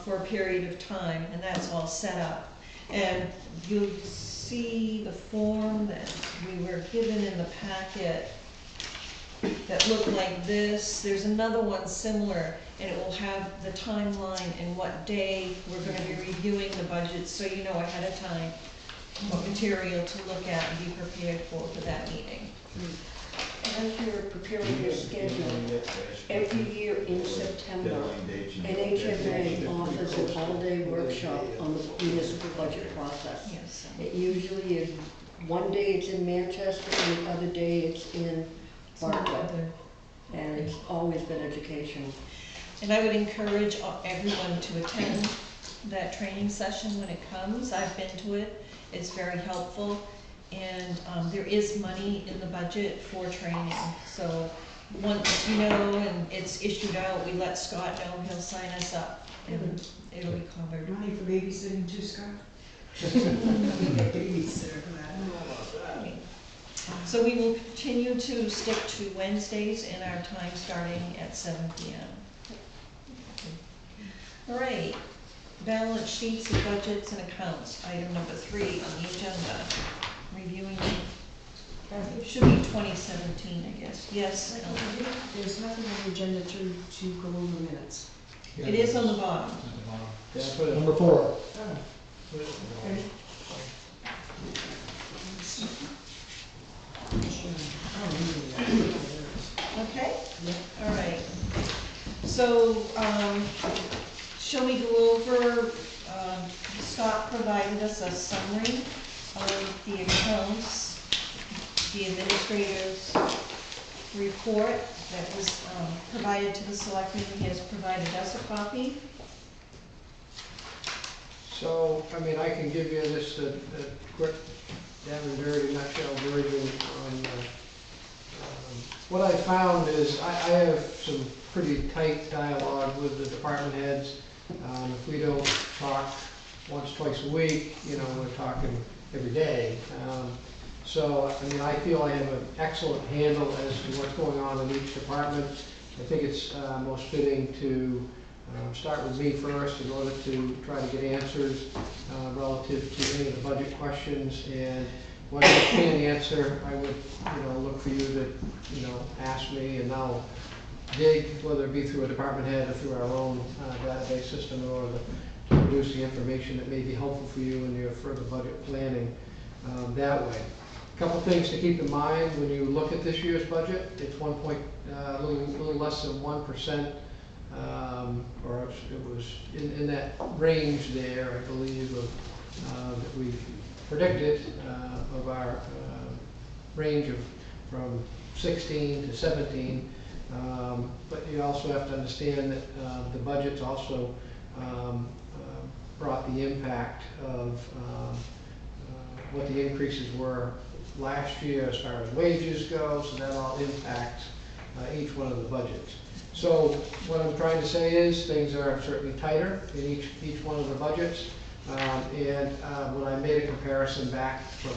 for a period of time, and that's all set up. And you'll see the form that we were given in the packet that looked like this. There's another one similar, and it will have the timeline and what day we're going to be reviewing the budget, so you know ahead of time what material to look at and be prepared for that meeting. As you're preparing your schedule, every year in September, NHMA offers an all-day workshop on the municipal budget process. Yes. It usually is, one day it's in Manchester and the other day it's in Bartlett. And it's always been educational. And I would encourage everyone to attend that training session when it comes. I've been to it. It's very helpful. And there is money in the budget for training. So once you know and it's issued out, we let Scott know, he'll sign us up and it'll be covered. Money for babysitting too, Scott? Babysitter for that. So we will continue to stick to Wednesdays and our time starting at 7 p.m. All right, balance sheets of budgets and accounts, item number 3 on the agenda. Reviewing, it should be 2017, I guess. Yes, Ellen? There's nothing on the agenda to go over minutes. It is on the bottom. Yeah, I put it. Number 4. Put it on the Okay? All right. So, shall we go over, Scott provided us a summary of the accounts, the administrator's report that was provided to the selectmen. He has provided us a copy. So, I mean, I can give you just a quick, down and dirty nutshell version on, what I found is I have some pretty tight dialogue with the department heads. If we don't talk once, twice a week, you know, we're talking every day. So, I mean, I feel I have an excellent handle as to what's going on in each department. I think it's most fitting to start with me first in order to try to get answers relative to any of the budget questions. And when I can't answer, I would, you know, look for you to, you know, ask me, and I'll dig, whether it be through a department head or through our own database system, in order to produce the information that may be helpful for you in your further budget planning that way. A couple things to keep in mind when you look at this year's budget. It's a little less than 1%, or it was in that range there, I believe, of that we predicted of our range of from 16 to 17. But you also have to understand that the budget's also brought the impact of what the increases were last year as far as wages go, so that all impacts each one of the budgets. So what I'm trying to say is things are certainly tighter in each one of the budgets. When I made a comparison back from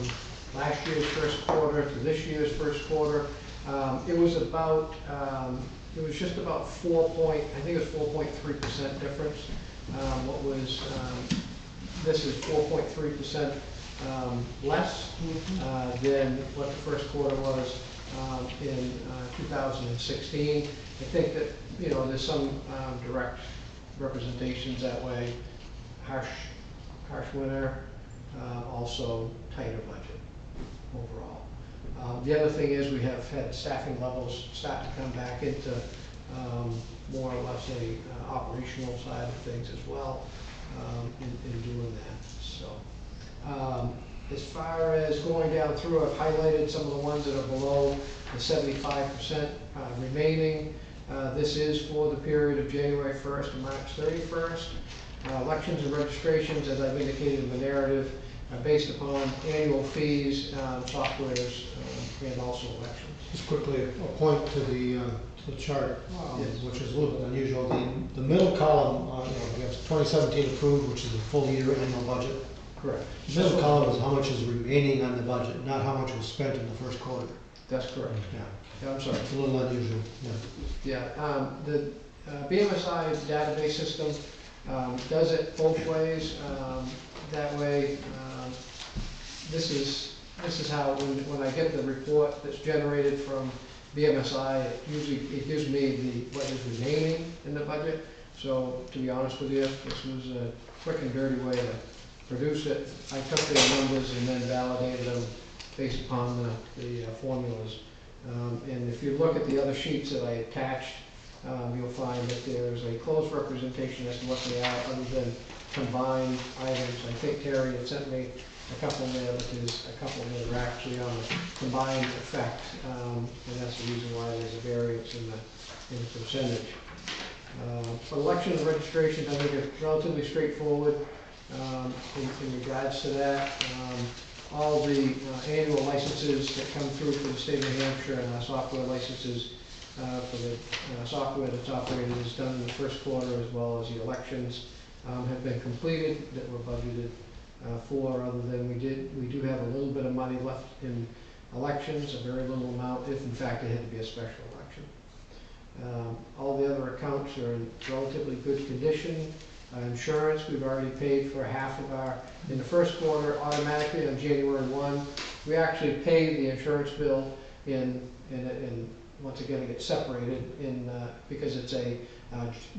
last year's first quarter to this year's first quarter, it was just about I think it was 4.3% difference. This is 4.3% less than what the first quarter was in 2016. I think that, there's some direct representations that way. Harsh winter, also tighter budget overall. The other thing is we have had staffing levels start to come back into more or less a operational side of things as well in doing that. So as far as going down through, I've highlighted some of the ones that are below the 75% remaining. This is for the period of January 1st to March 31st. Elections and registrations, as I've indicated in the narrative, are based upon annual fees, softwares, and also elections. Just quickly, a point to the chart, Yes. which is a little bit unusual. The middle column, we have 2017 approved, which is a full year annual budget. Correct. The middle column is how much is remaining on the budget, not how much was spent in the first quarter. That's correct. Yeah, I'm sorry. it's a little unusual. Yeah, the BMSI database system does it both ways. That way, this is how when I get the report that's generated from BMSI, it gives me what is remaining in the budget. So to be honest with you, this was a quick and dirty way to produce it. I took their numbers and then validated them based upon the formulas. And if you look at the other sheets that I attached, you'll find that there's a close representation as to what they are other than combined items. I think Terry had sent me a couple there, but there's a couple that are actually on a combined effect, and that's the reason why there's a variance in the percentage. For election and registration, I think it's relatively straightforward in regards to that. All the annual licenses that come through for the state of New Hampshire and our software licenses for the software that's operated is done in the first quarter, as well as the elections have been completed that were budgeted for. Other than we do have a little bit of money left in elections, a very little amount, if in fact it had to be a special election. All the other accounts are in relatively good condition. Insurance, we've already paid for half of in the first quarter automatically on January 1. We actually pay the insurance bill in once again it gets separated because it's a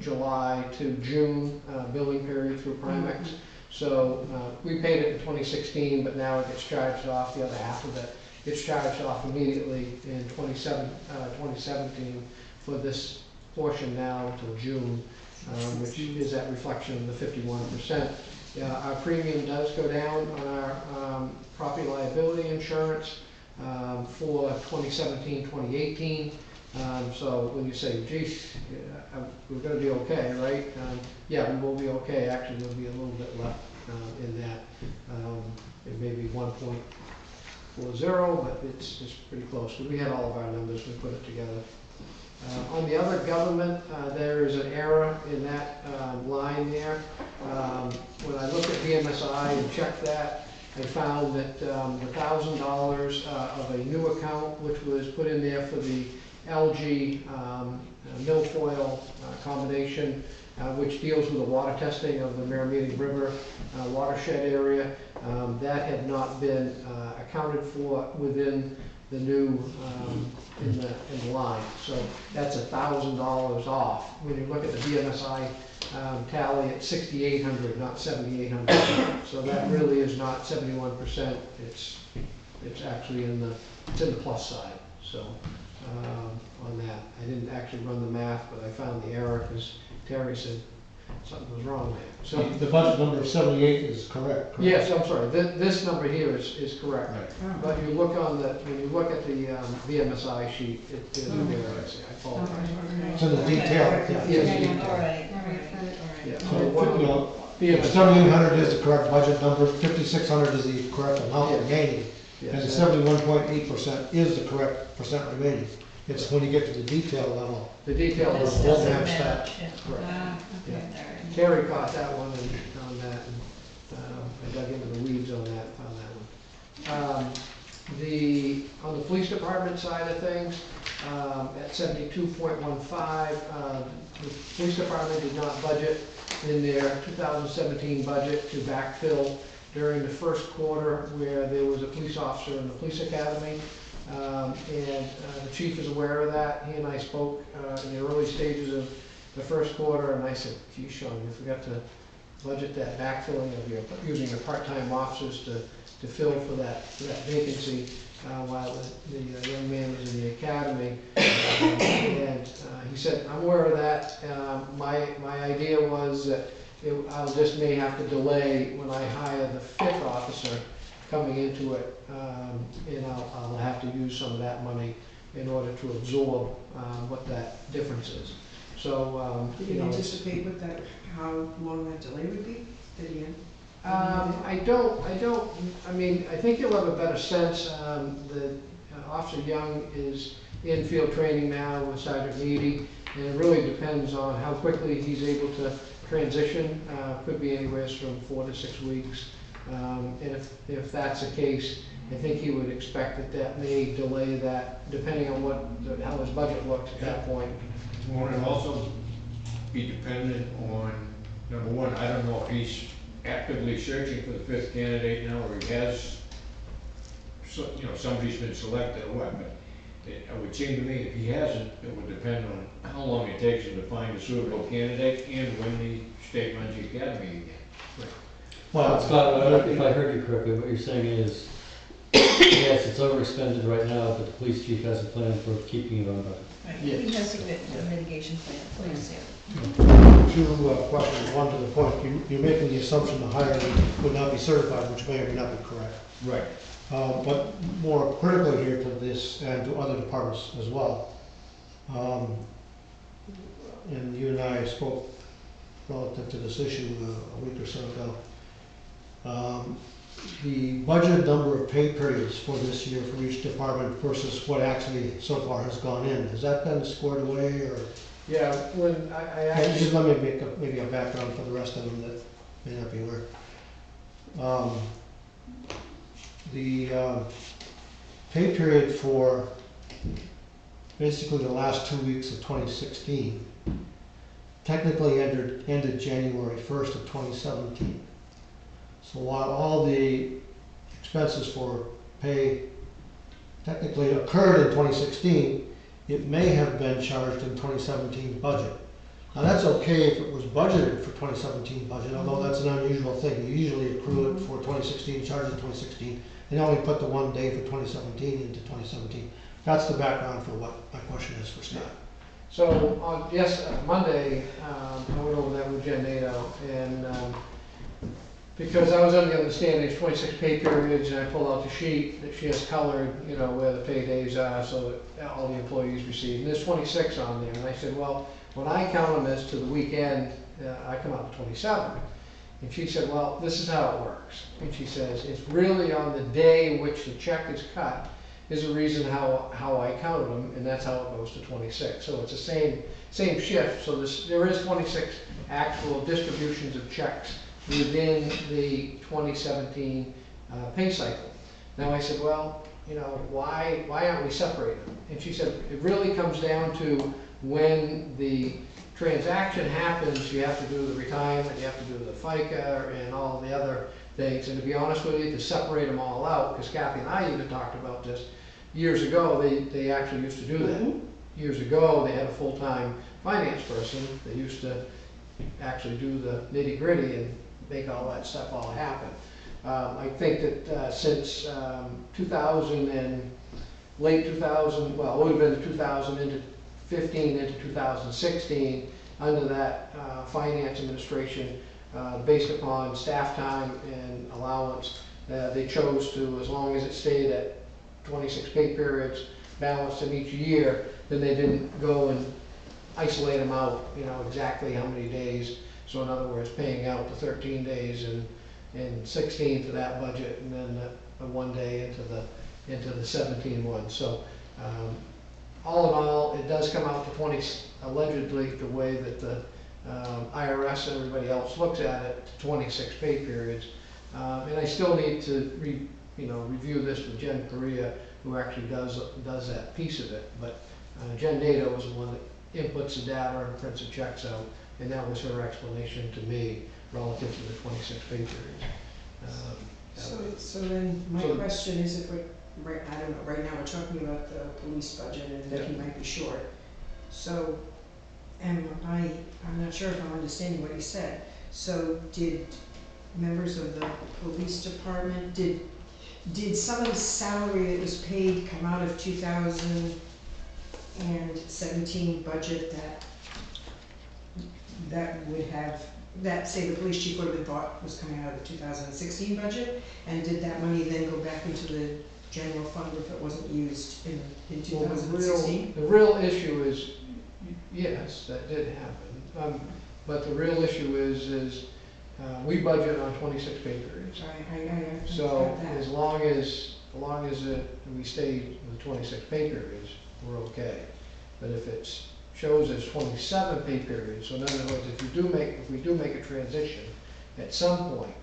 July to June billing period through Primex. So we paid it in 2016, but now it gets charged off. The other half of it gets charged off immediately in 2017 for this portion now until June, which is that reflection of the 51%. Our premium does go down on our property liability insurance for 2017-2018. So when you say, geez, we're going to be okay, right? Yeah, we will be okay. Actually, there'll be a little bit left in that. It may be 1.40, but it's pretty close. We had all of our numbers. We put it together. On the other government, there is an error in that line there. When I looked at BMSI and checked that, I found that the $1,000 of a new account, which was put in there for the LG milfoil combination, which deals with the water testing of the Merrimack River watershed area, that had not been accounted for within the new in the line. So that's $1,000 off. When you look at the BMSI tally, it's 6,800, not 7,800. So that really is not 71%. It's actually in the plus side. So on that, I didn't actually run the math, but I found the error because Terry said, something was wrong there. So, The budget number of 78 is correct? yes, I'm sorry, this number here is correct. Right. But you look on the, when you look at the VMSI sheet, there's an error, I apologize. It's in the detail, yeah. Yes. All right, All right, got it. Yeah, So, so what, you know, VMSI, 7,800 is the correct budget number, 5,600 is the correct amount Yeah. remaining, and yes, 71.8% is the correct percent remaining. It's when you get to the detail level. the detail this is, Won't doesn't have match, stat. yeah. correct. Ah, okay. All right. Terry caught that one and found that, and I dug into the weeds on that, and found that one. On the police department side of things, at 72.15, the police department did not budget in their 2017 budget to backfill during the first quarter where there was a police officer in the police academy. And the chief is aware of that. He and I spoke in the early stages of the first quarter, and I said, gee, Sean, you forgot to budget that backfilling of your, using your part-time officers to fill for that vacancy while the young man was in the academy. And he said, I'm aware of that. My idea was that I'll just may have to delay when I hire the fifth officer coming into it, and I'll have to use some of that money in order to absorb what that difference is. So, Did you you know, anticipate what that, how long that delay would be? Did you? I mean, I think you'll have a better sense. Officer Young is in field training now with Sergeant Meady, and it really depends on how quickly he's able to transition. Could be anywhere from 4 to 6 weeks. And if that's the case, I think he would expect that may delay that, depending on how his budget looks at that point. Won't it also be dependent on, number one, I don't know if he's actively searching for the fifth candidate now, or he has, so, you know, somebody's been selected or what, but it would seem to me if he hasn't, it would depend on how long it takes him to find a suitable candidate and when the state runs the academy again. Well, Scott, if I heard you correctly, what you're saying is, yes, it's overexpended right now, but the police chief has a plan for keeping it on budget. Right, Yes. he has a mitigation plan in place, yeah. two questions, one to the point. You're making the assumption the hire would not be certified, which may or may not be correct. Right. But more critically here to this and to other departments as well. And you and I spoke relative to this issue a week or so ago. The budgeted number of pay periods for this year for each department versus what actually so far has gone in, has that been squared away, or? Yeah, when I actually, Just let me make maybe a background for the rest of them that may not be aware. The pay period for basically the last 2 weeks of 2016 technically ended January 1st of 2017. So while all the expenses for pay technically occurred in 2016, it may have been charged in 2017 budget. Now that's okay if it was budgeted for 2017 budget, although that's an unusual thing. You usually accrue it for 2016, charge it 2016, and only put the 1 day for 2017 into 2017. That's the background for what my question is for Scott. so on, Monday, I went over that with Jen Nato, and because I was under the understanding there's 26 pay periods, and I pulled out the sheet that she has colored, you know, where the pay days are, so that all the employees receive. And there's 26 on there, and I said, well, when I count them as to the weekend, I come out to 27. And she said, well, this is how it works. And she says, it's really on the day in which the check is cut is the reason how I counted them, and that's how it goes to 26. So it's the same shift, so there is 26 actual distributions of checks within the 2017 pay cycle. Now I said, well, you know, why aren't we separating them? And she said, it really comes down to when the transaction happens, you have to do the retirement, you have to do the FICA and all the other things. And to be honest with you, to separate them all out, because Kathy and I even talked about this, years ago, they actually used to do that. Years ago, they had a full-time finance person. They used to actually do the nitty-gritty and make all that stuff all happen. I think that since 2000 and late 2000, well, it would have been 2000 into 15 into 2016, under that finance administration, based upon staff time and allowance, they chose to, as long as it stayed at 26 pay periods, balanced in each year, then they didn't go and isolate them out, exactly how many days. So in other words, paying out the 13 days and 16 to that budget, and then the 1 day into the 17 one. So all in all, it does come out to 20, allegedly, the way that the IRS and everybody else looks at it, 26 pay periods. And I still need to review this with Jen Correa, who actually does that piece of it. But Jen Nato was the one that inputs the data and prints the checks out, and that was her explanation to me relative to the 26 pay periods. So then my question is, if we're, I don't know, right now we're talking about the police budget and that he might be short. So I'm not sure if I'm understanding what he said. So did members of the police department, did some of the salary that was paid come out of 2017 budget that would have, that say the police chief would have been thought was coming out of the 2016 budget? And did that money then go back into the general fund if it wasn't used in 2016? The real issue is, yes, that did happen. But the real issue is we budget on 26 pay periods. I So that. as long as we stay with 26 pay periods, we're okay. But if it shows as 27 pay periods, so in other words, if we do make a transition at some point,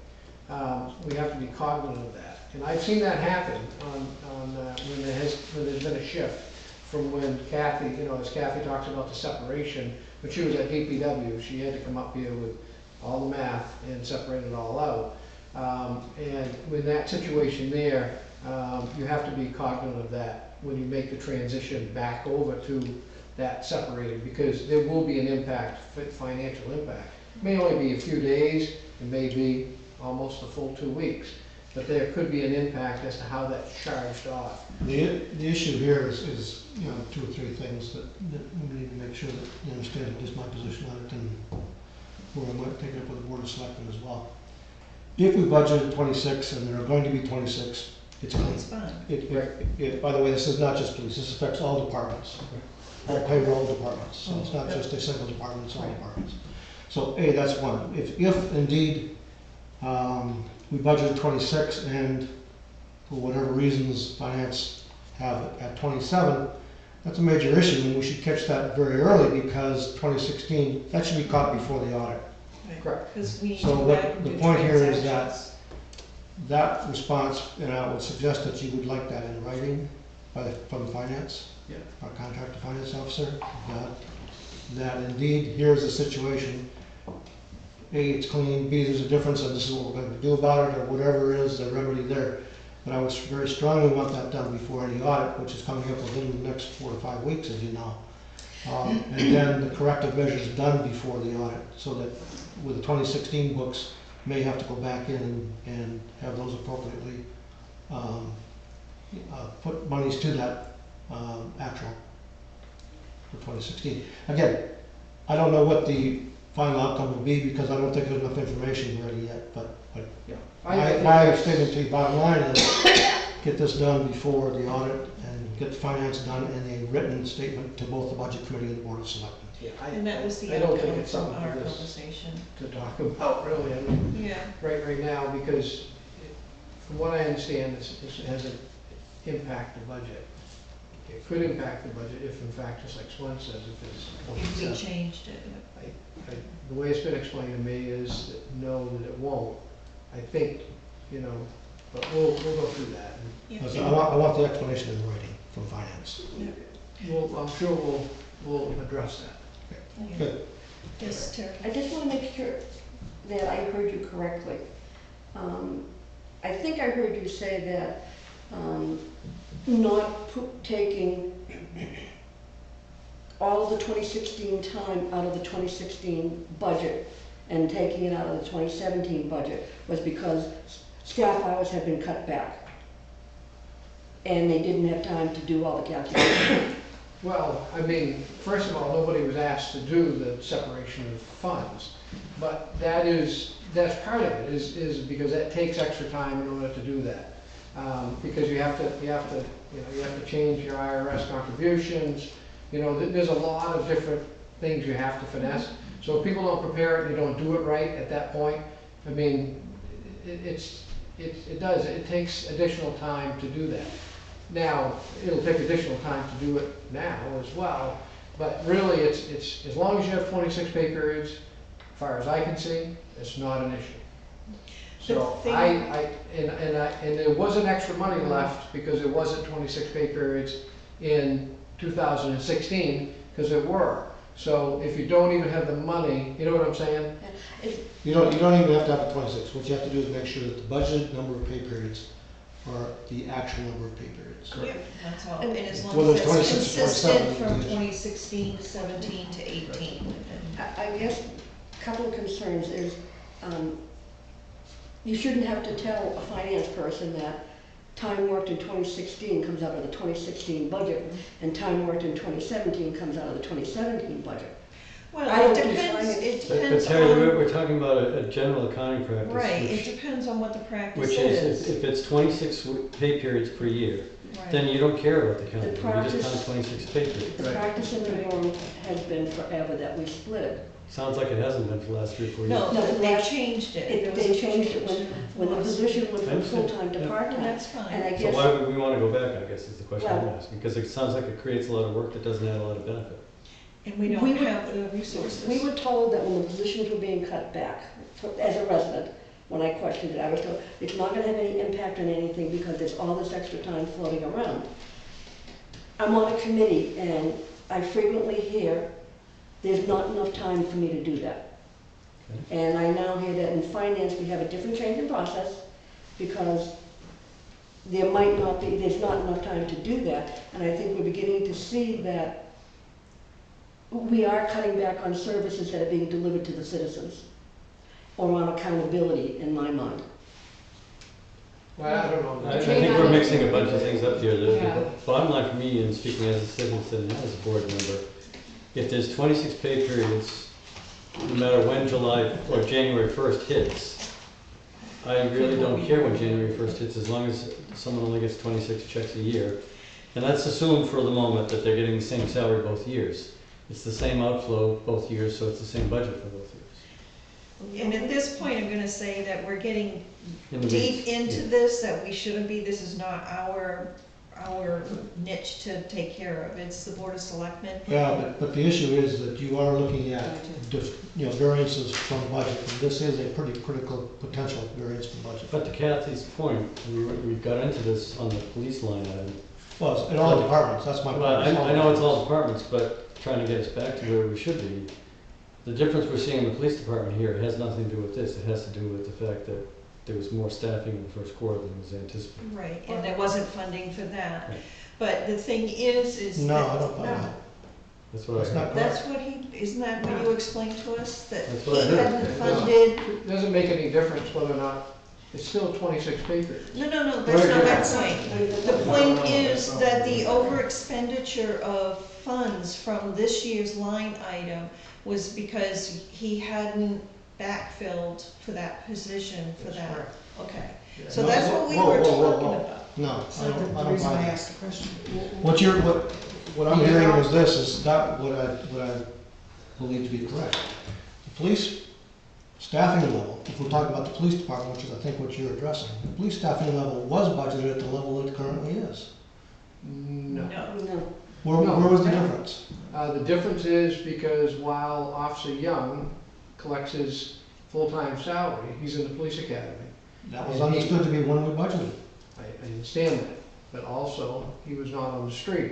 we have to be cognizant of that. And I've seen that happen when there's been a shift from when Kathy, as Kathy talks about the separation, when she was at DPW, she had to come up here with all the math and separate it all out. And with that situation there, you have to be cognizant of that when you make the transition back over to that separated, because there will be an impact, financial impact. It may only be a few days, it may be almost a full 2 weeks, but there could be an impact as to how that's charged off. The issue here is 2 or 3 things that we need to make sure that you understand just my position on it, and where I'm going to take it up with the Board of Selectmen as well. If we budgeted 26 and there are going to be 26, it's clean. It's fine. By the way, this is not just police, this affects all departments, all payroll departments. So it's not just a single department, it's all departments. So that's one. If indeed we budgeted 26 and for whatever reasons finance have it at 27, that's a major issue, and we should catch that very early, because 2016, that should be caught before the audit. Correct. Because we So go what back and the do point here is transactions. that response, and I would suggest that you would like that in writing from finance, our contractor finance officer, that indeed, here's the situation. A, it's clean, B, there's a difference, and this is what we're going to do about it, or whatever is the remedy there. But I would very strongly want that done before any audit, which is coming up within the next 4 to 5 weeks, as you know. And then the corrective measures done before the audit, so that with the 2016 books, may have to go back in and have those appropriately put monies to that actual for 2016. Again, I don't know what the final outcome will be, because I don't think there's enough information ready yet, but my statement to you, bottom line is, get this done before the audit and get the finance done, and a written statement to both the Budget Committee and the Board of Selectmen. And that was the I don't think outcome it's from something our for this conversation. to talk about, really. I mean, Yeah. right now, because from what I understand, this hasn't impacted the budget. It could impact the budget if, in fact, just like Swan says, if it's If we 27. changed it. The way it's been explained to me is that no, that it won't. I think, but we'll go through that. So I want the explanation in writing from finance. I'm sure we'll address that. Good. Yes, Terry. I just want to make sure that I heard you correctly. I think I heard you say that not taking all of the 2016 time out of the 2016 budget and taking it out of the 2017 budget was because staff hours had been cut back and they didn't have time to do all the calculations. Well, I mean, first of all, nobody was asked to do the separation of funds, but that's part of it, is because that takes extra time in order to do that. Because you have to change your IRS contributions, there's a lot of different things you have to finesse. So if people don't prepare it, and you don't do it right at that point, I mean, it takes additional time to do that. Now, it'll take additional time to do it now as well, but really, it's as long as you have 26 pay periods, as far as I can see, it's not an issue. So and there wasn't extra money left because there wasn't 26 pay periods in 2016, because there were. So if you don't even have the money, you know what I'm saying? You don't even have to have the 26. What you have to do is make sure that the budgeted number of pay periods are the actual number of pay periods. Yeah, that's all, and as long Whether as it's it's 26 or consistent 27, from yes. 2016 to 17 to 18. I guess a couple of concerns is, you shouldn't have to tell a finance person that time worked in 2016 comes out of the 2016 budget, and time worked in 2017 comes out of the 2017 budget. Well, I it don't depends, define it But depends Terry, on, we're talking about a general accounting practice. right, it which- depends on what the practice Which is, if it's 26 pay periods per year, then Right. you don't care about the counting, you practice- just count 26 pay periods. The practice in the world has been forever that we split it. Sounds like it hasn't been for the last 3 or 4 years. No, No, they last- changed it. There was They a changed it change. when the position went I from understand. full-time to Yeah. part-time. And that's And fine. I So guess, why would we want to go back, I guess, is the question I'm Well- asking, because it sounds like it creates a lot of work that doesn't add a lot of benefit. And we We don't would- have the resources. we were told that when the positions were being cut back, as a resident, when I questioned it, I was told, it's not gonna have any impact on anything because there's all this extra time floating around. I'm on a committee and I frequently hear, there's not enough time for me to do that. And I now hear that in finance, we have a different change in process because there might not be, there's not enough time to do that. And I think we're beginning to see that we are cutting back on services that are being delivered to the citizens, or on accountability, in my mind. Well, I don't know. I think we're mixing a bunch of things up here. Yeah. The bottom line for me, and speaking as a citizen and as a board member, if there's 26 pay periods, no matter when July or January 1st hits, I really don't care when January 1st hits, as long as someone only gets 26 checks a year. And that's assumed for the moment that they're getting the same salary both years. It's the same outflow both years, so it's the same budget for both years. And at this point, I'm gonna say that we're getting In the deep weeds. into Yeah. this, that we shouldn't be, this is not our niche to take care of, it's the Board of Selectmen. Yeah, but the issue is that you are looking at, variances from budget, and this is a pretty critical potential variance from budget. But to Kathy's point, we got into this on the police line item. Well, it's in all departments, that's my point. Well, I know it's all departments, but trying to get us back to where we should be. The difference we're seeing in the police department here has nothing to do with this. It has to do with the fact that there was more staffing in the first quarter than was anticipated. Right, and there wasn't funding for that. Right. But the thing is No, I that, don't buy that. That's what I That's heard. not that's what isn't that what you explained to us? That That's he what I heard. hadn't funded, It doesn't make any difference whether or not, it's still 26 pay periods. no, that's not my point. The point is that the over expenditure of funds from this year's line item was because he hadn't backfilled for that position for That's that. correct. Okay, Yeah. so that's what we Whoa, were whoa, whoa, talking whoa. about. No, That's I not don't the reason buy I that. asked the question. What I'm hearing is this, is not what I believe to be correct. The police staffing level, if we're talking about the police department, which is I think what you're addressing, the police staffing level was budgeted at the level it currently is. No. No. Where was the difference? The difference is because while Officer Young collects his full-time salary, he's in the police academy. That was understood to be when we budgeted. I understand that, but also he was not on the street.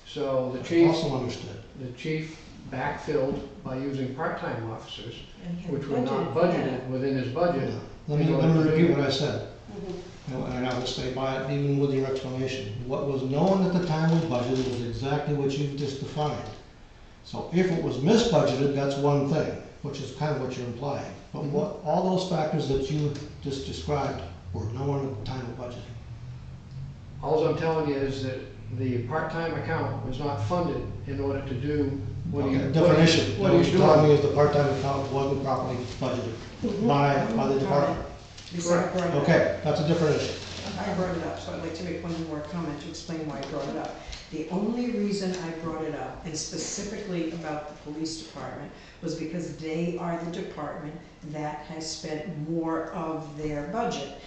So the Also understood. chief backfilled by using part-time officers, And he had which were not for that. budgeted within his budget. Let me repeat what I said. Mhm. And I will stay by it even with your explanation. What was known at the time we budgeted was exactly what you've just defined. So if it was misbudgeted, that's one thing, which is kind of what you're implying. But what, all those factors that you just described were known at the time of budgeting. All I'm telling you is that the part-time account was not funded in order to do what he. Okay, different issue. What What he's you're telling me doing. is the part-time account wasn't properly budgeted by the department. Besides, I brought it up. Okay, that's a different issue. I brought it up, so I'd like to make one more comment to explain why I brought it up. The only reason I brought it up, and specifically about the police department, was because they are the department that has spent more of their budget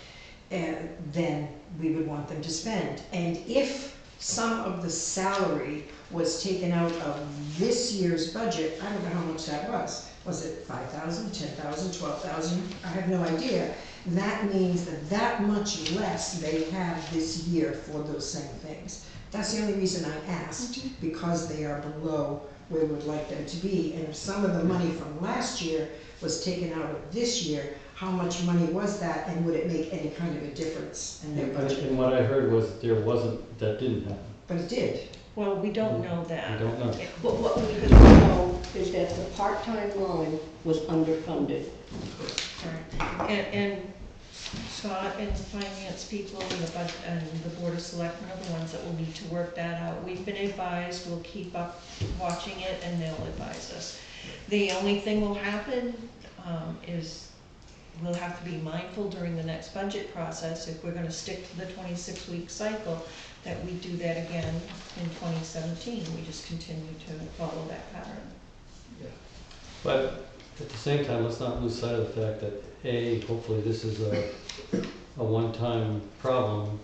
than we would want them to spend. And if some of the salary was taken out of this year's budget, I don't know how much that was. Was it 5,000, 10,000, 12,000? I have no idea. That means that much less they have this year for those same things. That's the only reason I asked, because they are below where we would like them to be. And if some of the money from last year was taken out of this year, how much money was that, and would it make any kind of a difference in their budget? And what I heard was that didn't happen. But it did. Well, we don't know that. I don't know. But what we do know is that the part-time line was underfunded. Right. And Scott and the finance people and the budget and the board of selectmen are the ones that will need to work that out. We've been advised, we'll keep up watching it, and they'll advise us. The only thing will happen is we'll have to be mindful during the next budget process, if we're gonna stick to the 26-week cycle, that we do that again in 2017. We just continue to follow that pattern. But at the same time, let's not lose sight of the fact that, A, hopefully this is a one-time problem,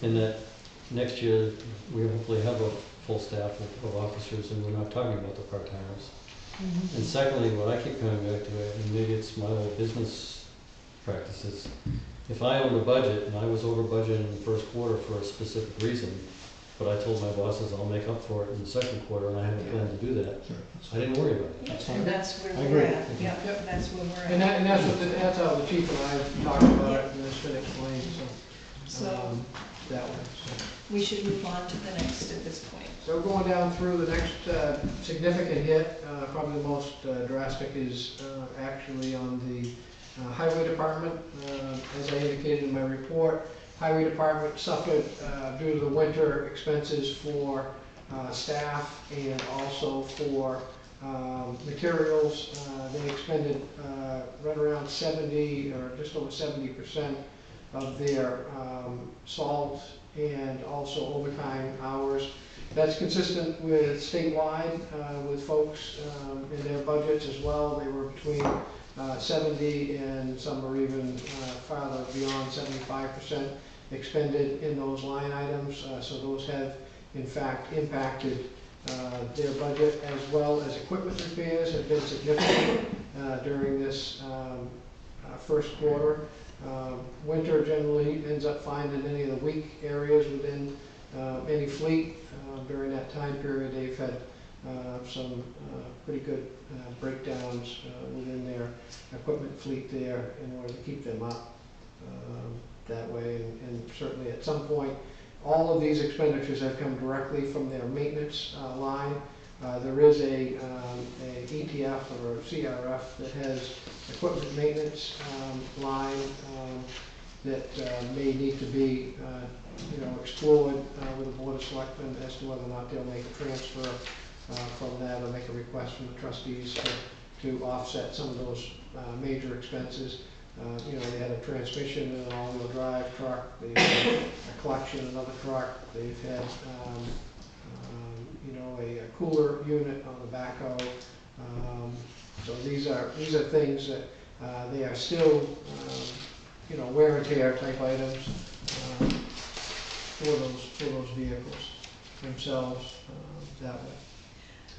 and that next year we hopefully have a full staff of officers, and we're not talking about the part-timers. And secondly, what I keep coming back to, and maybe it's my old business practices, if I owned a budget and I was over budgeted in the first quarter for a specific reason, but I told my bosses I'll make up for it in the second quarter, and I have a plan to do that, Sure. I didn't worry about it. That's And fine. that's where I we're agree. at. Yeah, Yep. that's where we're at. And that's how the chief and I have talked about it, and it's been explained, so, So that way, so. we should move on to the next at this point. So going down through the next significant hit, probably the most drastic is actually on the highway department. As I indicated in my report, highway department suffered due to the winter expenses for staff and also for materials. They expended right around 70 or just over 70% of their salt and also overtime hours. That's consistent with statewide, with folks in their budgets as well. They were between 70 and some are even farther beyond 75% expended in those line items. So those have in fact impacted their budget, as well as equipment repairs have been significant during this first quarter. Winter generally ends up finding any of the weak areas within any fleet. During that time period, they've had some pretty good breakdowns within their equipment fleet there in order to keep them up that way. And certainly at some point, all of these expenditures have come directly from their maintenance line. There is a ETF or a CRF that has equipment maintenance line that may need to be explored with the Board of Selectmen as to whether or not they'll make a transfer from that or make a request from the trustees to offset some of those major expenses. They had a transmission and an all-wheel drive truck, they've had a collection, another truck, they've had a cooler unit on the backhoe. So these are things that they are still wear and tear type items for those vehicles themselves that way.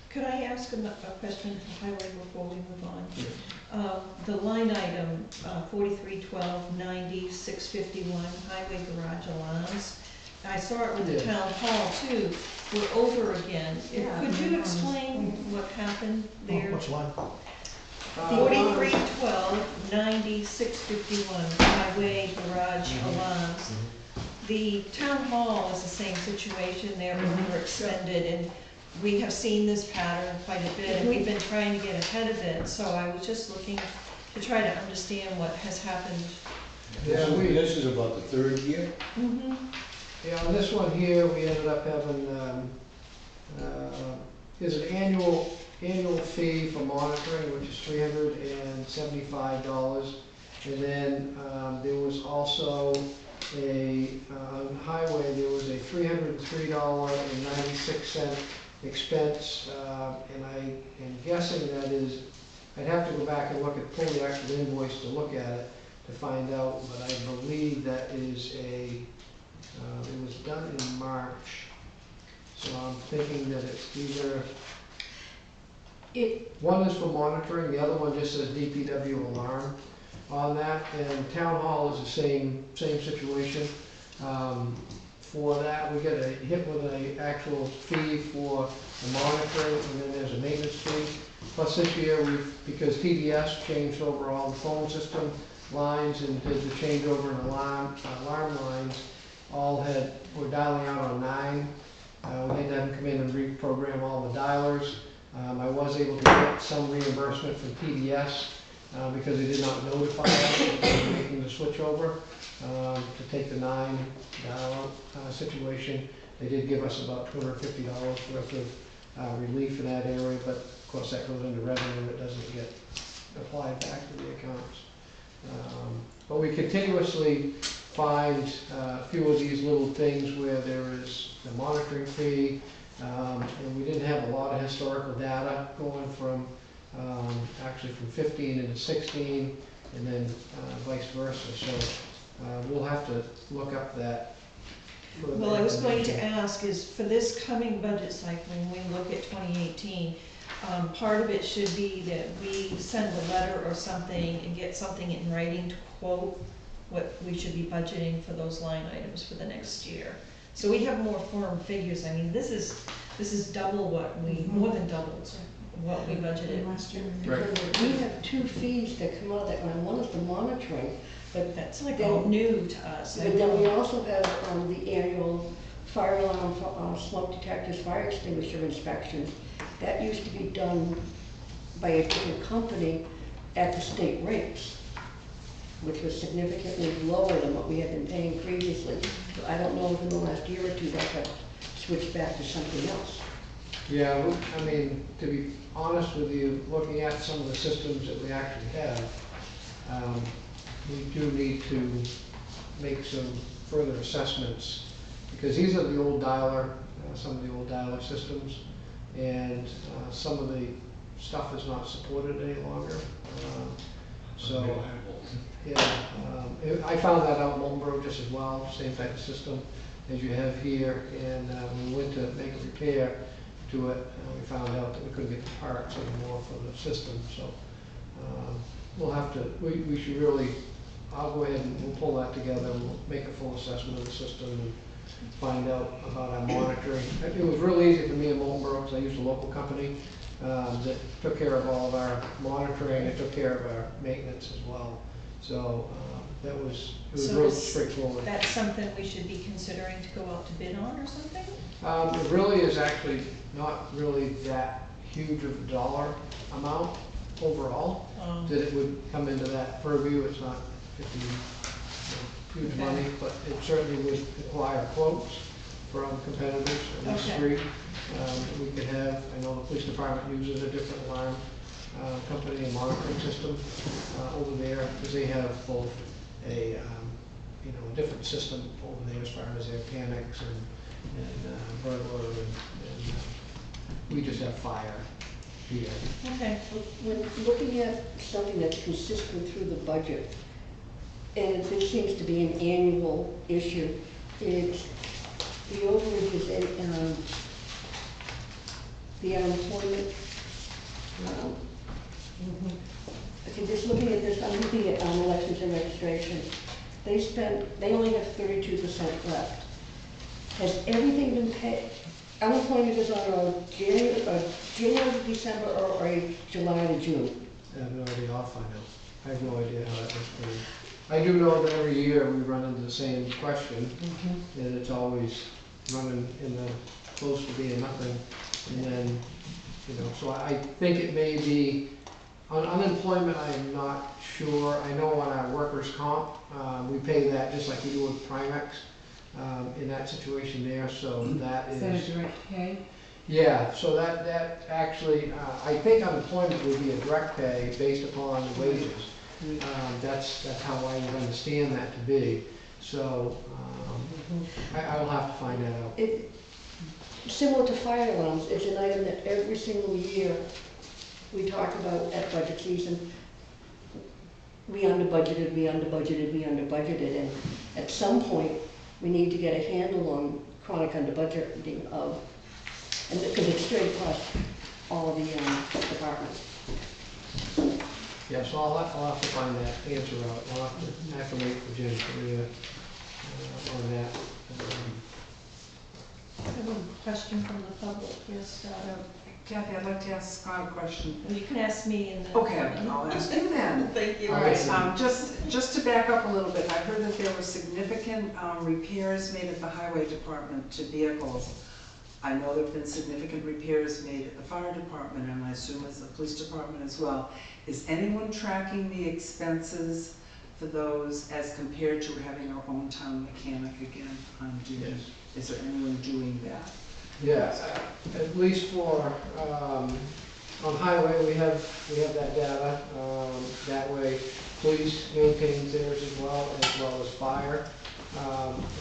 Could I ask a question for highway before we move on? The line item, 431290 651 highway garage alarms. I saw it with the town hall too. We're over again. Yeah. Could you explain what happened there? Which line? 431290 651 highway garage alarms. The town hall is the same situation. They're overextended, and we have seen this pattern quite a bit, and we've been trying to get ahead of it. So I was just looking to try to understand what has happened. Yeah, This is about the third year. Yeah, on this one here, we ended up having, there's an annual fee for monitoring, which is $375. And then there was also on highway, there was a $303.96 expense. And I am guessing that is, I'd have to go back and pull the actual invoice to look at it to find out, but I believe that is it was done in March. So I'm thinking that it's either, one is for monitoring, the other one just says DPW alarm on that, and town hall is the same situation. For that, we get a hit with an actual fee for the monitoring, and then there's a maintenance fee. Plus this year, because TDS changed over all the phone system lines and did the changeover in alarm lines, we're dialing out on 9. We had to have them come in and reprogram all the dialers. I was able to get some reimbursement from TDS because they did not notify us that they were making the switch over to take the 9 dial situation. They did give us about $250 worth of relief in that area, but of course that goes into revenue. It doesn't get applied back to the accounts. But we continuously find a few of these little things where there is the monitoring fee, and we didn't have a lot of historical data going from actually from 15 into 16, and then vice versa. So we'll have to look up that. Well, I was going to ask is for this coming budget cycle, when we look at 2018, part of it should be that we send a letter or something and get something in writing to quote what we should be budgeting for those line items for the next year. So we have more firm figures. I mean, this is double what we, more than doubled what we budgeted. Last year. Because we have 2 fees that come out of that line. One is the monitoring, but That's like all new to us. but then we also have the annual fire alarm, smoke detectors, fire extinguisher inspections. That used to be done by a different company at the state rates, which was significantly lower than what we had been paying previously. So I don't know if in the last year or 2 that got switched back to something else. Yeah, I mean, to be honest with you, looking at some of the systems that we actually have, we do need to make some further assessments, because these are the old dialer, some of the old dialer systems, and some of the stuff is not supported any longer. So, yeah, I found that out in Wolfeboro just as well, same type of system as you have here, and when we went to make a repair to it, we found out that we couldn't get the parts anymore for the system, so we'll have to, we should really, I'll go ahead and we'll pull that together and we'll make a full assessment of the system and find out about our monitoring. It was really easy for me in Wolfeboro because I used a local company that took care of all of our monitoring and took care of our maintenance as well. So it was real straightforward. That's something we should be considering to go out to bid on or something? It really is actually not really that huge of a dollar amount overall, that it would come into that purview. It's not huge money, but it certainly would require quotes from competitors on the street. We could have, I know the police department uses a different alarm company and monitoring system over there, because they have both a a different system over there as far as their panics and burglar and we just have fire here. Okay. When looking at something that's consistent through the budget, and this seems to be an annual issue, it's the overages and the unemployment. Okay, just looking at this, I'm looking at elections and registration. They only have 32% left. Has everything been paid? Unemployment is on a January to December or a July to June? I have no idea, I'll find out. I have no idea how that was paid. I do know that every year we run into the same question, and it's always running in the close to being nothing. And then, so I think it may be, on unemployment, I'm not sure. I know on our workers' comp, we pay that just like we do with Primex. in that situation there, so that Is that a direct pay? yeah, so that actually, I think unemployment would be a direct pay based upon the wages. That's how I would understand that to be. So, I will have to find that out. Similar to fire alarms, it's an item that every single year we talk about at budget season. We under budgeted, and at some point, we need to get a handle on chronic under budgeting of, and because it's straight across all of the departments. Yeah, so I'll have to find that answer out. I'll have to wait for Jen to on that. I have a question from the public, yes, Kathy, I'd like to ask Scott a question. you can ask me in the. Okay, I'll ask you then. Thank you. All right, just to back up a little bit, I heard that there were significant repairs made at the highway department to vehicles. I know there have been significant repairs made at the fire department, and I assume as the police department as well. Is anyone tracking the expenses for those as compared to having our own town mechanic again on duty? Yes. Is there anyone doing that? Yeah, at least for, on highway, we have that data. That way, police maintains theirs as well as fire,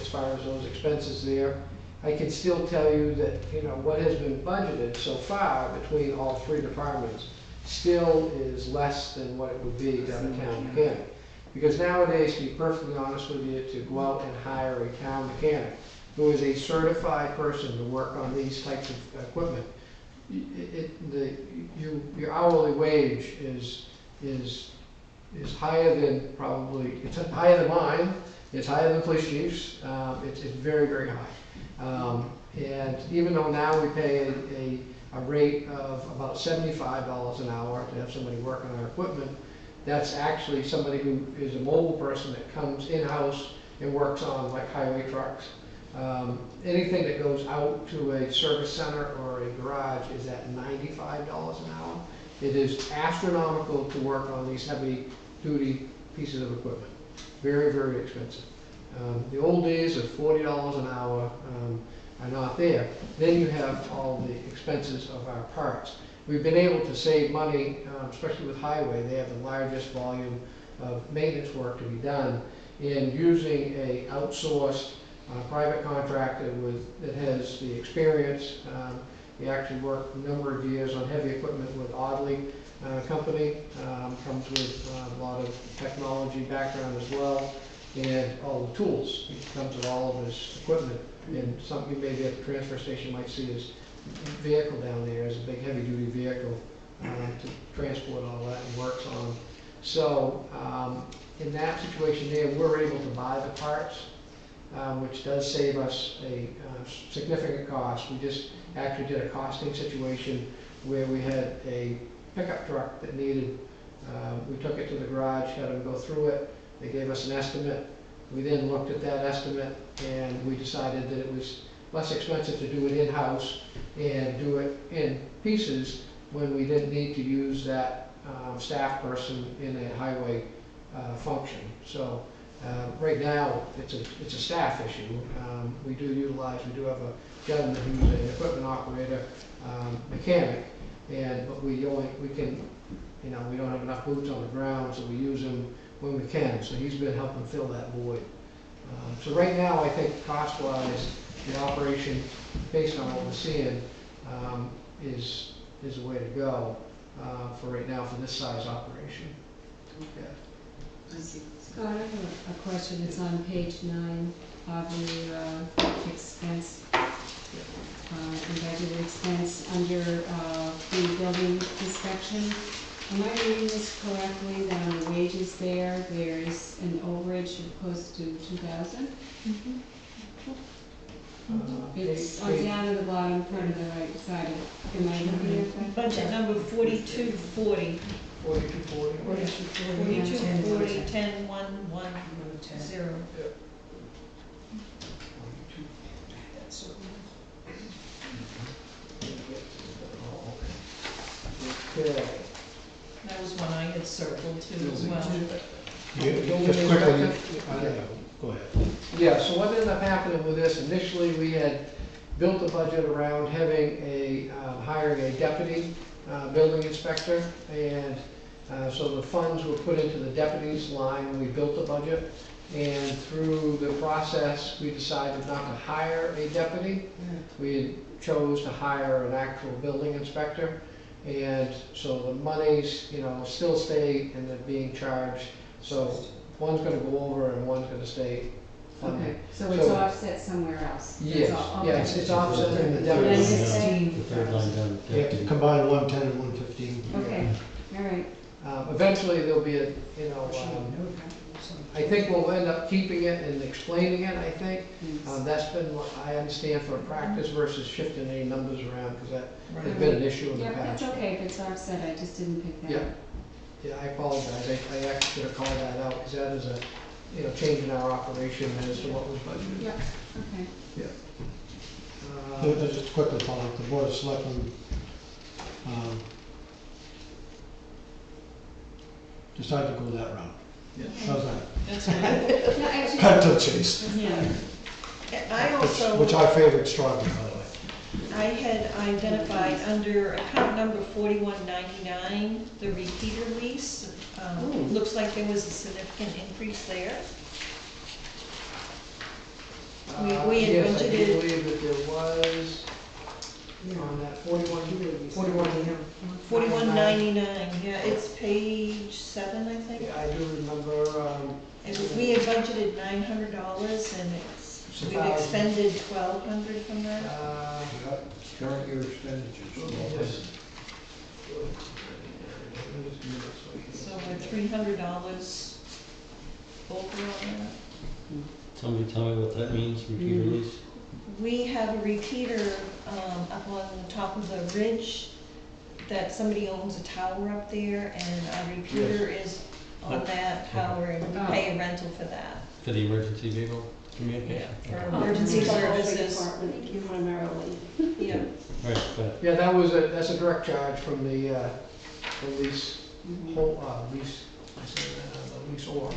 as far as those expenses there. I can still tell you that, what has been budgeted so far between all three departments still is less than what it would be to have a town mechanic. Because nowadays, to be perfectly honest with you, to go out and hire a town mechanic who is a certified person to work on these types of equipment, your hourly wage is higher than probably, it's higher than mine, it's higher than police chiefs, it's very, very high. And even though now we pay a rate of about $75 an hour to have somebody work on our equipment, that's actually somebody who is a mobile person that comes in-house and works on like highway trucks. Anything that goes out to a service center or a garage is at $95 an hour. It is astronomical to work on these heavy duty pieces of equipment. Very, very expensive. The old days of $40 an hour are not there. Then you have all the expenses of our parts. We've been able to save money, especially with highway. They have the largest volume of maintenance work to be done, in using a outsourced private contractor that has the experience. He actually worked a number of years on heavy equipment with Audley Company. Comes with a lot of technology background as well, and all the tools. He comes with all of his equipment. And some you maybe at the transfer station might see his vehicle down there as a big heavy duty vehicle to transport all that and works on. So in that situation there, we're able to buy the parts, which does save us a significant cost. We just actually did a costing situation where we had a pickup truck that needed, we took it to the garage, had them go through it. They gave us an estimate. We then looked at that estimate and we decided that it was less expensive to do it in-house and do it in pieces when we didn't need to use that staff person in a highway function. So right now, it's a staff issue. We do have a gentleman who's an equipment operator, mechanic, but we can, we don't have enough boots on the ground, so we use him when we can. So he's been helping fill that void. So right now, I think cost-wise, the operation, based on what we're seeing, is the way to go for right now for this size operation. Okay. Thank you. Scott, I have a question. It's on page 9 of the expense, budget expense under the building inspection. Am I reading this correctly, that on the wages there's an overage of close to 2,000? It's on down at the bottom part of the right side of, am I looking at that? Budget number 4240. 4240. 4240, 10110. Okay. That was one I had circled too as well. Just quickly, Go ahead. Yeah, so what ended up happening with this, initially, we had built the budget around having hiring a deputy building inspector, and so the funds were put into the deputy's line when we built the budget. And through the process, we decided not to hire a deputy. We chose to hire an actual building inspector. And so the monies, still stay and they're being charged. So one's gonna go over and one's gonna stay funded. Okay, so it's offset somewhere else? That's Yes, all, yeah, okay. it's offset in the Did I deputy. miss that? The third line down. You have to combine 110 and 115. Okay, all right. Eventually, there'll be a, I think we'll end up keeping it and explaining it, I think. That's been what I understand for practice versus shifting any numbers around, because that has been an issue in the Yeah, past. that's okay, if it's offset, I just didn't pick that Yeah. up. Yeah, I apologize, I actually should have called that out, because that is a, change in our operation as to what was budgeted. Yeah, okay. Just quickly, Paul, the Board of Selectmen decided to go that route. Yeah. How's that? That's fine. No, actually, Cut to the chase. Yeah. I also. Which I favored strongly, by the way. I had identified under account number 4199, the repeater lease. Looks like there was a significant increase there. We had Yes, I budgeted- do believe that there was, on that 41. 4199, yeah, it's page 7, I think. Yeah, I do remember, We had budgeted $900 and we've expended $1,200 from that. Current year expenditures. Yes. So we're $300 over on that. Tell me what that means, repeater lease? We have a repeater up on the top of the ridge that somebody owns a tower up there, and our repeater is on that tower, and we pay a rental for that. For the emergency vehicle communication? For Okay. emergency It's a highway services. department primarily. Yeah, Right, but Yeah, that's a direct charge from the lease, lease, I say the lease or,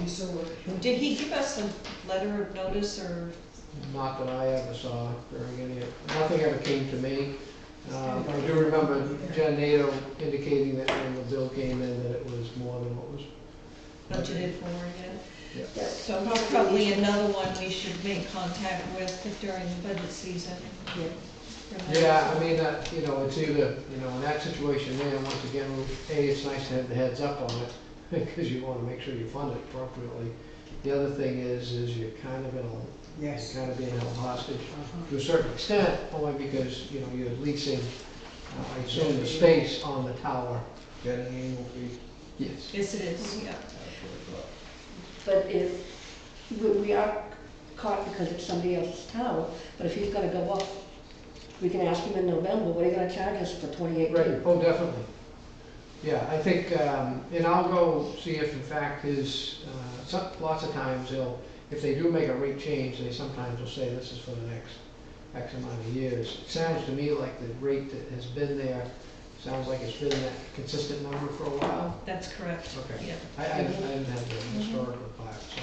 did he give us a letter of notice, or? not that I ever saw during nothing ever came to me. I do remember Jen Nato indicating that when the bill came in, that it was more than what was. Budgeted for, yeah. Yeah. So probably another one we should make contact with during the budget season. Yeah, I mean, it's either, in that situation there, once again, it's nice to have the heads up on it, because you want to make sure you fund it appropriately. The other thing is you're kind of you're kind of being held hostage to a certain extent, only because, you're leasing, I assume, the space on the tower. Get an annual fee? Yes. Yes, it is, yeah. But if, we are caught because it's somebody else's tower, but if he's gonna go up, we can ask him in November, what are you gonna charge us for 2018? Right, oh, definitely. Yeah, I think, and I'll go see if in fact lots of times if they do make a rate change, they sometimes will say this is for the next X amount of years. It sounds to me like the rate that has been there, sounds like it's been that consistent number for a while. That's correct, Okay. yeah. I didn't have the historical part, so.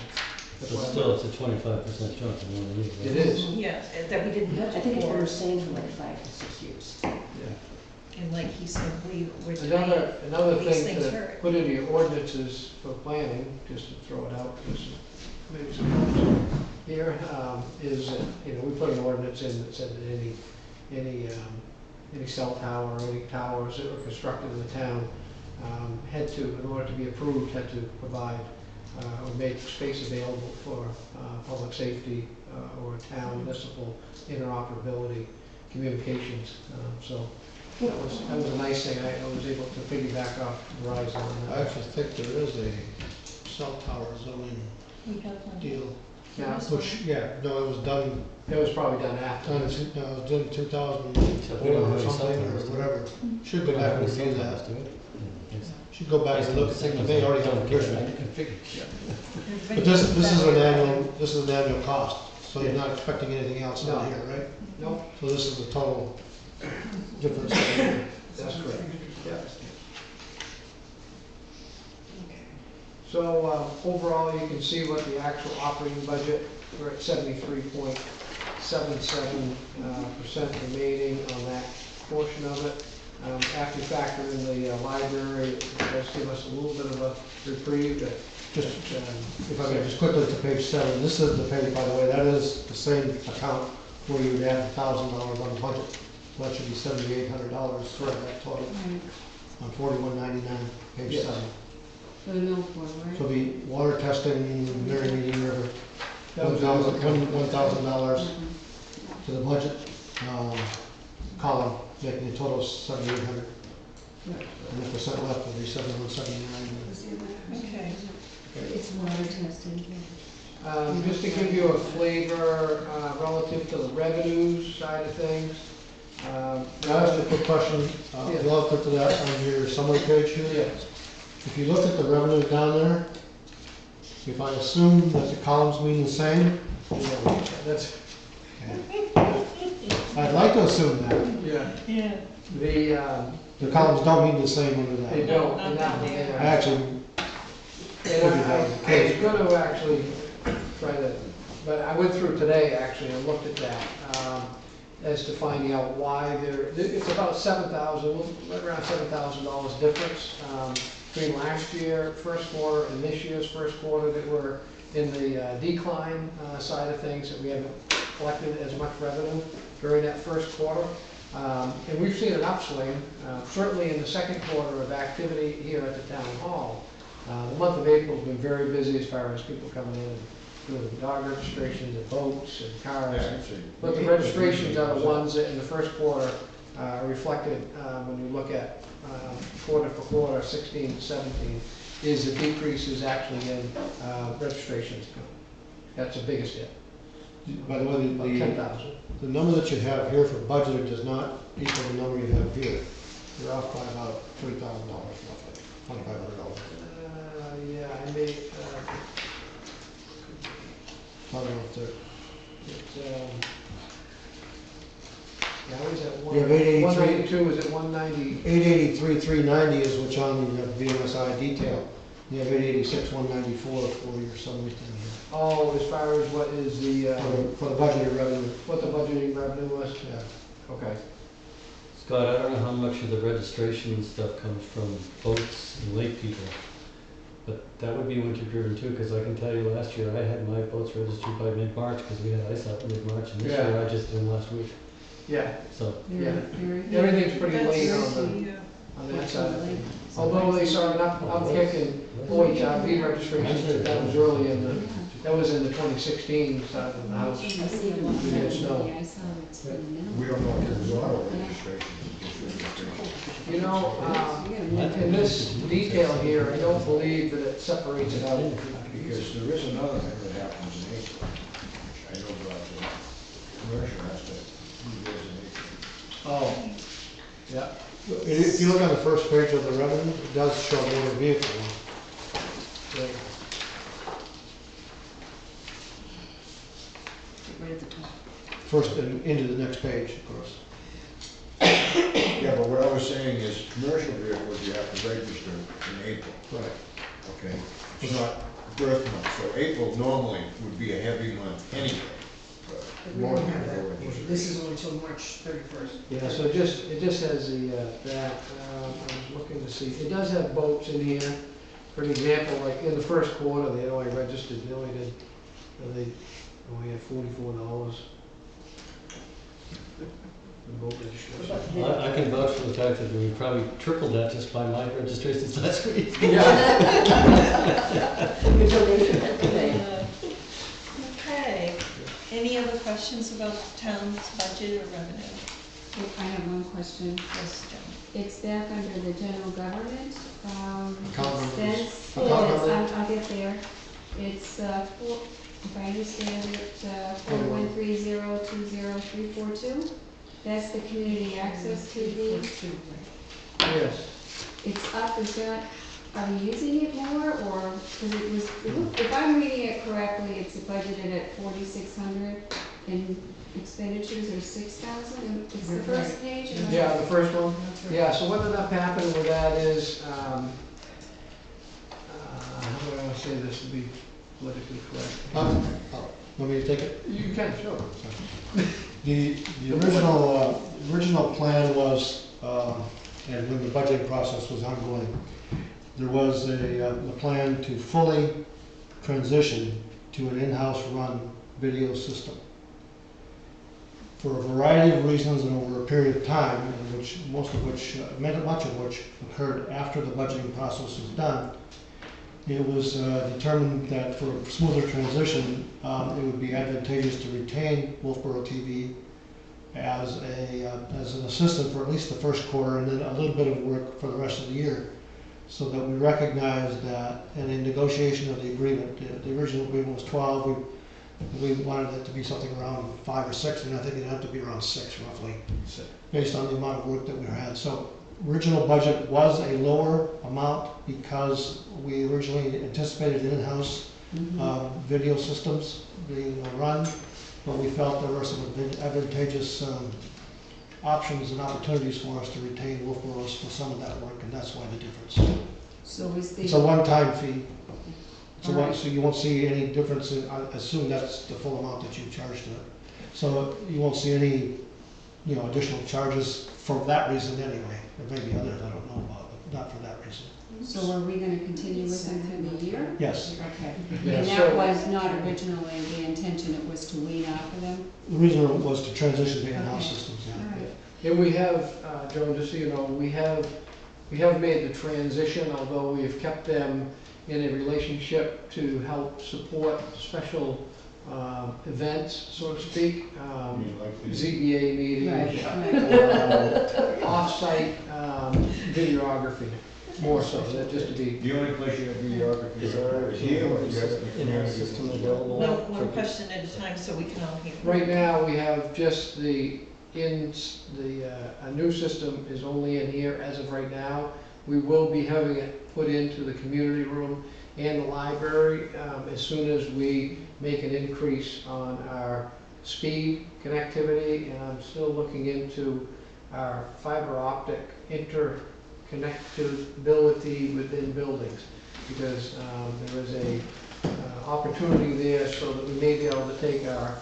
that's but why I'm- still, it's a 25% jump in one year. It is. Yeah, that we didn't I budget think it's been the for, same for like 5 to 6 years. and like he said, we're Another these thing things to hurt. put into your ordinances for planning, just to throw it out, just maybe some notes here, is that, we put an ordinance in that said that any cell tower or any towers that were constructed in the town had to, in order to be approved, had to provide or make space available for public safety or town municipal interoperability communications. So that was a nice thing. I was able to piggyback off Verizon on I that. actually think there is a cell tower zoning We have one. deal, Yeah, which, it was done, it was probably done after. done in 2004 Except we don't have or any cell something, or towers, do we? whatever. Should go back and review that. Do it? Should go back and look at things, they already have a Everybody commission. configured. But this is an annual cost, so you're not expecting anything else No. out here, right? No, So this is the total difference. that's correct. Yeah. So overall, you can see what the actual operating budget, we're at 73.77% remaining on that portion of it. After you factor in the library, it does give us a little bit of a reprieve. Just, if I may, just quickly to page 7, this is the page, by the way, that is the same account where you would add $1,000 on the budget. So that should be $7,800 for that total, Right, on 4199, page Yes. 7. for the millport, right? So the water testing, Mary Meeting River, That was the other $1,000 Mhm. to the budget column, making a total of 7,800. Right. And the percent left will be 7,179. Okay. It's water testing, yeah. Just to give you a flavor relative to the revenues side of things. Can I ask you a quick question, Yeah. relative to that, on your summary page here? Yes. If you look at the revenues down there, if I assume that the columns mean the same, Yeah, that's, I'd like to assume that. yeah. Yeah. The, The columns don't mean the same under they that. don't, Not and that one that there. I actually, And I was gonna actually try to, but I went through today actually and looked at that, as to finding out why it's about right around $7,000 difference, between last year, first quarter, and this year's first quarter, that we're in the decline, side of things, that we haven't collected as much revenue during that first quarter. And we've seen an upswing, certainly in the second quarter of activity here at the town hall. The month of April's been very busy as far as people coming in and doing dog registrations and boats and cars. But the registrations are the ones that in the first quarter are reflected, when you look at quarter for quarter, 16 to 17, is the decreases actually in registrations. That's the biggest hit, by the way, about 10,000. the number that you have here for budgeted does not equal the number you have here. You're off by about $3,000 roughly, $2,500. Yeah, I made, I don't know if they're, yeah, I was at You have 883. 192, was it 190? 883,390 is what's on the VMSI detail. You have 886,194 for your summary thing here. Oh, as far as what is the, For the budgeted revenue, what the budgeting revenue was? yeah. Okay. Scott, I don't know how much of the registration stuff comes from boats and lake people, but that would be winter driven too, because I can tell you last year I had my boats registered by mid-March because we had ice out in mid-March, and this Yeah. year I just did them last week, Yeah, so. Yeah. Very- everything's pretty That's late very on sweet. on that side of things. Although they saw an uptick in OHRV registrations, but that was early in that was in the 2016 side of the house. I see it a lot. We didn't know. Yeah, I saw it's in the middle. We don't know if there's auto registration. You know, in this detail here, I don't believe that it separates it out. Because there is another thing that happens in April, which I know about the commercial has to do this in April. Oh, yeah. If you look on the first page of the revenue, it does show motor vehicle. Right at the top. First, into the next page, of course. Yeah, but what I was saying is, commercial vehicles, you have to register in April, Right. okay? It's not birth month, so April normally would be a heavy month anyway. but We don't have motor that. vehicle This is only until March 31st. Yeah, so it just has the, that, I was looking to see, it does have boats in here. For an example, like in the first quarter, they only registered, they only had $44. The boat registration. I can vouch for the fact that we probably tripled that just by my registrations last week. Yeah. Okay, any other questions about the town's budget or revenue? I have one question. Yes, Joan. It's back under the general government, Account numbers. expense, Account yes, number. I'll get there. It's, if I understand it, 413020342. That's the community access TV. Yes. It's up, is that, are we using it more, or, because it was, if I'm reading it correctly, it's budgeted at 4,600, and expenditures are 6,000, it's the first page? am I- Yeah, the first one. That's right. Yeah, so what ended up happening with that is, how do I say this to be politically correct. Want me to take it? You can, sure. The original plan was, and when the budgeting process was ongoing, there was a plan to fully transition to an in-house run video system. For a variety of reasons and over a period of time, in which much of which occurred after the budgeting process was done, it was determined that for a smoother transition, it would be advantageous to retain Wolfeboro TV as an assistant for at least the first quarter, and then a little bit of work for the rest of the year, so that we recognized that, and in negotiation of the agreement, the original agreement was 12, we wanted it to be something around 5 or 6, and I think it had to be around 6 roughly, based on the amount of work that we had. So original budget was a lower amount because we originally anticipated in-house video systems being run, but we felt there were some advantageous options and opportunities for us to retain Wolfeboro's for some of that work, and that's why the difference. So is It's a the, one-time fee. So, All right. so you won't see any difference in, I assume that's the full amount that you charged to it. So you won't see any, additional charges for that reason anyway. There may be others I don't know about, but not for that reason. so are we gonna continue with them through the year? Yes, Okay. Yeah, And so- that was not originally the intention, it was to wean off of them? the reason was to transition to in-house Okay. systems, All yeah. right. And we have, Joan, just so you know, we have made the transition, although we have kept them in a relationship to help support special events, so to speak, ZBA meetings, Right. off-site videography, more so, that just to be. The only place you have videography is here, or you have In-house system available? One question at a time so we can all hear. Right now, we have just a new system is only in here as of right now. We will be having it put into the community room and the library as soon as we make an increase on our speed connectivity, and I'm still looking into our fiber optic interconnectability within buildings, because there is a opportunity there so that we may be able to take our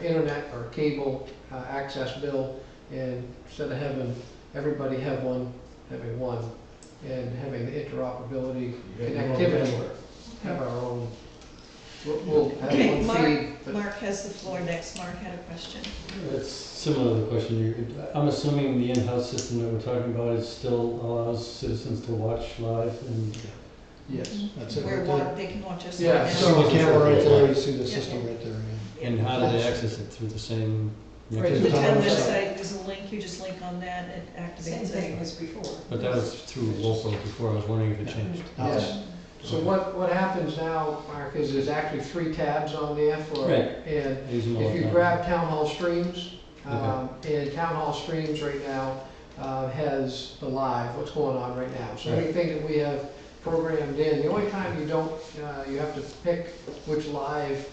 internet or cable access bill, and instead of having everybody having one, and having the interoperability, connectivity, have our own. We'll have Okay, one feed. but- Mark has the floor next. Mark had a question. It's similar to the question. I'm assuming the in-house system that we're talking about still allows citizens to watch live and. Yes, that's it Where right there. they can watch us Yeah, right See now. the camera right there, you see the Yeah. system right there, yeah. And how do they access it? Through the same The mechanism? town website. website, there's a link, you just link on that, it Same activates thing it. as before. But that was through Wolfeboro before. I was wondering if it changed. Yes. So what happens now, Mark, is there's actually 3 tabs on there for, Right. and I use them all if the you time. grab Town Hall Streams, and Town Hall Streams right now has the live, what's going on right now. So Right. anything that we have programmed in, the only time you don't, you have to pick which live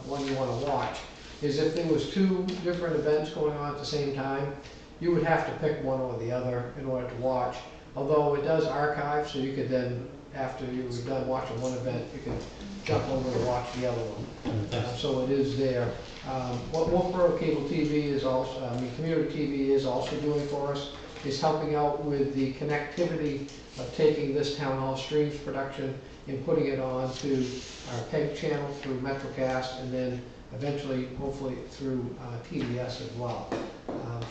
one you want to watch, is if there was 2 different events going on at the same time, you would have to pick one or the other in order to watch. Although it does archive, so you could then, after you were done watching one event, you could jump over and watch the other one. So it is there. What Wolfeboro Cable TV is also, Community TV is also doing for us is helping out with the connectivity of taking this Town Hall Streams production and putting it onto our PEG channel through MetroCast, and then eventually, hopefully, through TDS as well.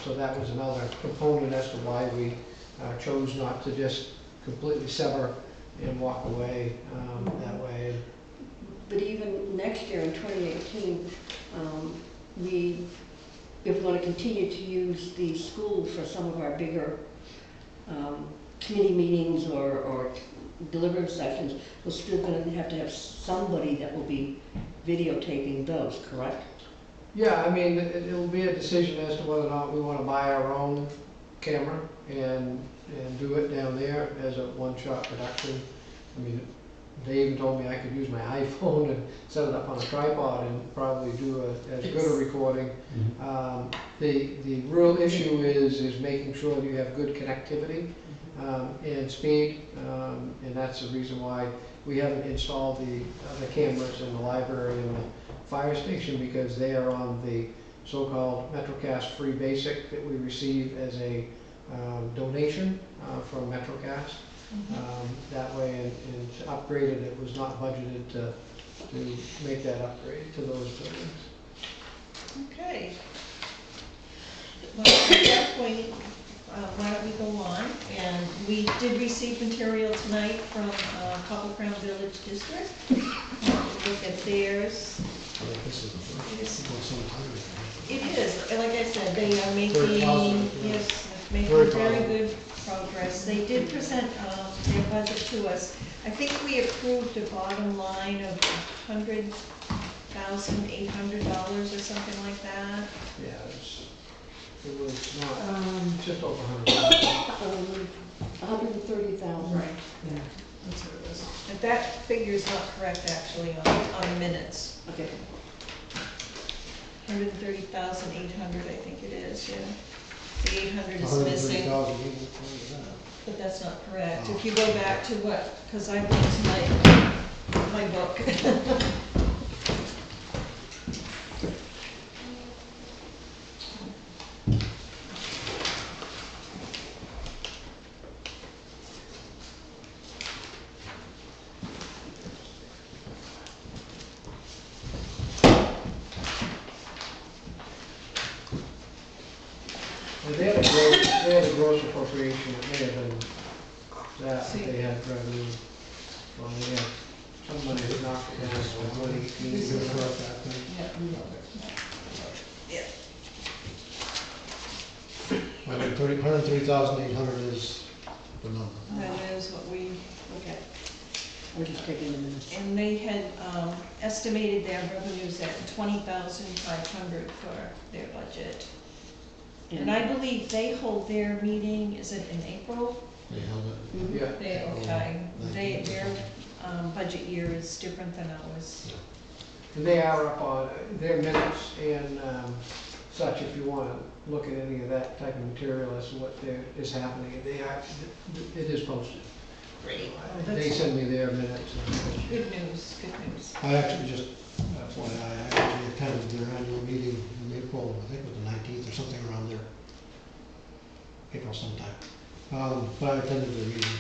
So that was another component as to why we chose not to just completely sever and walk away that way. But even next year in 2018, if we want to continue to use the school for some of our bigger committee meetings or deliberative sessions, we're still going to have somebody that will be videotaping those, correct? Yeah, I mean, it'll be a decision as to whether or not we want to buy our own camera and do it down there as a one-shot production. I mean, they even told me I could use my iPhone and set it up on a tripod and probably do as good a recording. Mhm. The real issue is making sure that you have good connectivity, and speed, and that's the reason why we haven't installed the cameras in the library and the fire station, because they are on the so-called MetroCast Free Basic that we receive as a donation from MetroCast. That way, and to upgrade it, it was not budgeted to make that upgrade to those buildings. Okay. Well, at that point, why don't we go on? And we did receive material tonight from Copper Crown Village District. Look at theirs. I think this is the first, well, some time ago. It is, like I said, they are Very making, positive, yeah. yes, making Very very positive. good progress. They did present their budget to us. I think we approved a bottom line of $100,800 or something like that. Yeah, it was not, just over 100. 130,000. Right, yeah, that's what it was. But that figure's not correct actually on the minutes. Okay. 130,800, I think it is, yeah. The 800 is 130,000 missing, people, what is that? but that's not correct. If you go back to what, because I went to my book. And they had a gross appropriation, it may have been that they had revenue from, they had some money that knocked it down to 118. You can correct that thing. Yeah. I mean, 130,800 is the number. That is what we look at. We're just taking the minutes. And they had estimated their revenues at 20,500 for their budget. And I believe they hold their meeting, is it in April? They held it. Yeah. Their budget year is different than ours. And they are up on their minutes and such, if you want to look at any of that type of material as to what is happening. It is posted. Great. They send me their minutes. Good news, good news. I actually just, FYI, I actually attended their annual meeting in April, I think it was the 19th or something around there. April sometime. But I attended the meeting.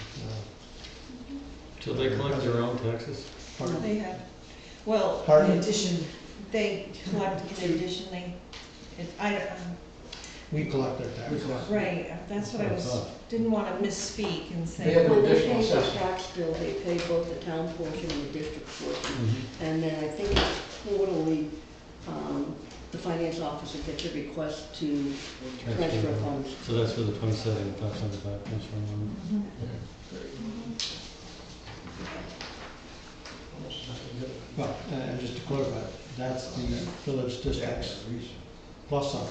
So they collect their own taxes? Pardon? They have, well, In Pardon? addition, they collect in addition, We collect their taxes. right, that's what I didn't want to misspeak and They say. have When an they additional pay the assessment. tax bill, they pay both the town portion and the district portion. Mhm. And then I think it's quarterly, the finance officer gets a request to transfer funds. So that's where the 27,575 comes from. Mhm. Well, and just to clarify, that's the village district's plus up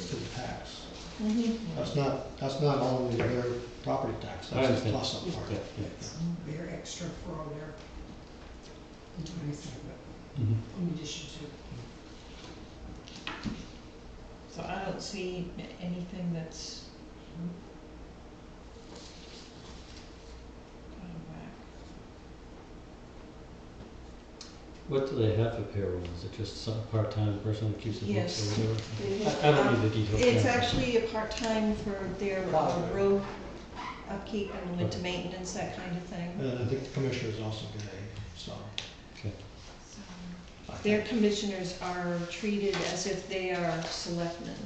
to the tax. Mhm. That's not only their property tax, I that's the understand. plus up part. Yeah, yeah. they're extra for all their, Mhm. in addition to. So I don't see anything that's out of whack. What do they have for payroll? Is it just some part-time person that keeps the books Yes. or whatever? They I don't need the details. It's yeah. actually a part-time for their road upkeep and winter maintenance, that kind of thing. And I think the commissioners also get a, so. Okay. Their commissioners are treated as if they are selectmen.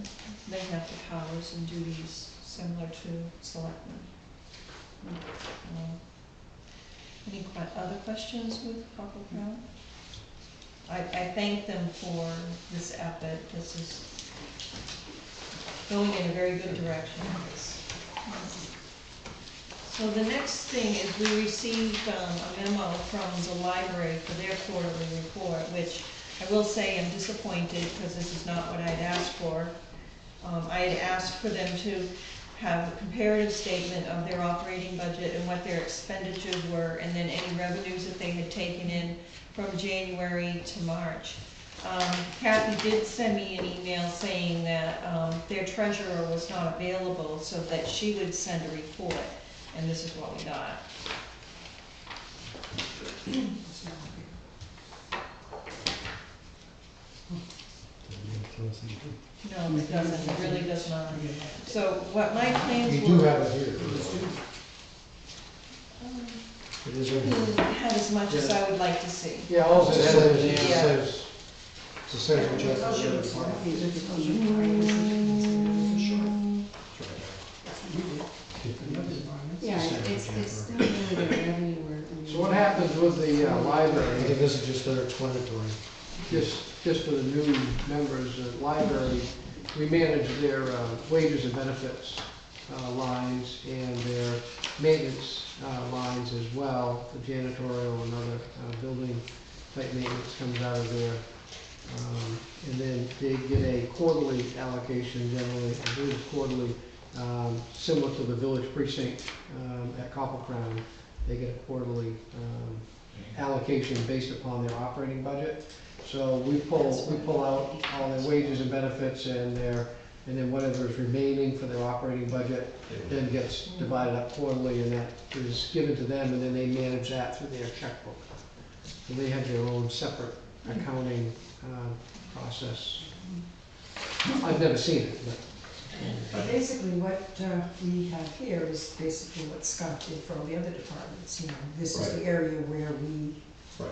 They have the powers and duties similar to selectmen. Any other questions with Copper Crown? I thank them for this effort. This is going in a very good direction. So the next thing is we received a memo from the library for their quarterly report, which I will say I'm disappointed because this is not what I had asked for. I had asked for them to have a comparative statement of their operating budget and what their expenditures were, and then any revenues that they had taken in from January to March. Kathy did send me an email saying that their treasurer was not available, so that she would send a report. and this is what we got. It's not big. No, it doesn't, it really does not. So what my plans You were. do have it here. Um, It is in here. Had as much as I would like to see. Yeah, all It it says, says it is, Yeah. says, it's the same for Jeff. Tells you it's Jeff. not big, it tells you the price, it's for sure. Yeah, it's still really the revenue work. so what happens with the I library, think this is just their explanatory. just for the new members, the library, we manage their wages and benefits lines and their maintenance lines as well. The janitorial and other building type maintenance comes out of there. And then they get a quarterly allocation generally, I believe it's quarterly, similar to the village precinct at Copper Crown. They get a quarterly allocation based upon their operating budget. So we pull out all their wages and benefits and then whatever is remaining for their operating budget then gets divided up quarterly, and that is given to them, and then they manage that through their checkbook. So they have their own separate accounting process. I've never seen it, but. But basically what we have here is basically what Scott did for all the other departments, you know, this is the area where we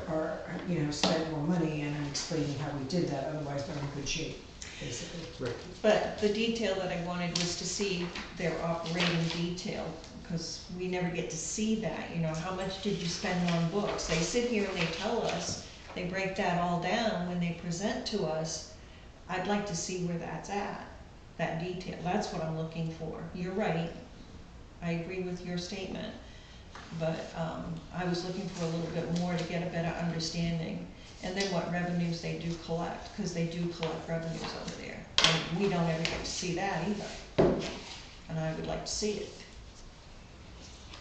are, you know, spend more money, and I'm explaining how we did that, otherwise they're in good shape, basically. Right. But the detail that I wanted was to see their operating detail, because we never get to see that, you know, how much did you spend on books? They sit here and they tell us, they break that all down when they present to us. I'd like to see where that's at, that detail, that's what I'm looking for. You're right, I agree with your statement, but I was looking for a little bit more to get a better understanding. And then what revenues they do collect, because they do collect revenues over there. And we don't ever get to see that either. And I would like to see it.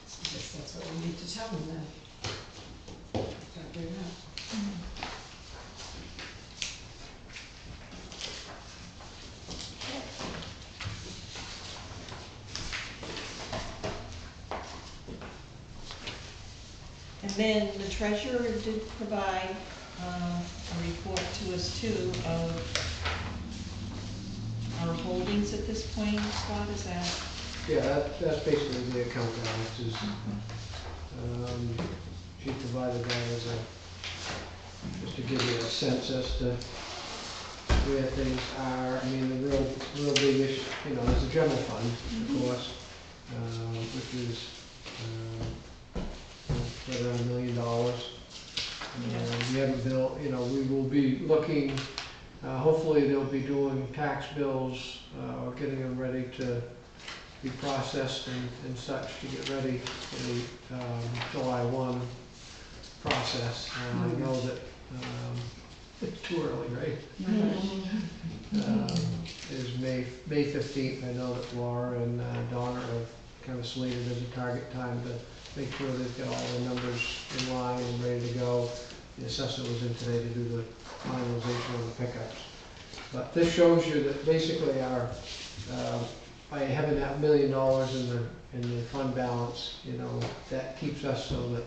I guess that's what we need to tell them then. Start doing that. And then the treasurer did provide a report to us too of our holdings at this point. Scott, is that? Yeah, that's basically the account balances. She provided that as just to give you a sense as to where things are. I mean, the real big issue, you know, there's the general fund, of course, which is right around $1 million. We haven't built, you know, we will be looking, hopefully they'll be doing tax bills, or getting them ready to be processed and such to get ready for the July 1 process. I know that it's too early, right? Is May 15th. I know that Laura and Donna have kind of slated as a target time to make sure they've got all the numbers in line and ready to go. The assessor was in today to do the finalization of the pickups. But this shows you that basically our, by having that $1 million in the fund balance, you know, that keeps us so that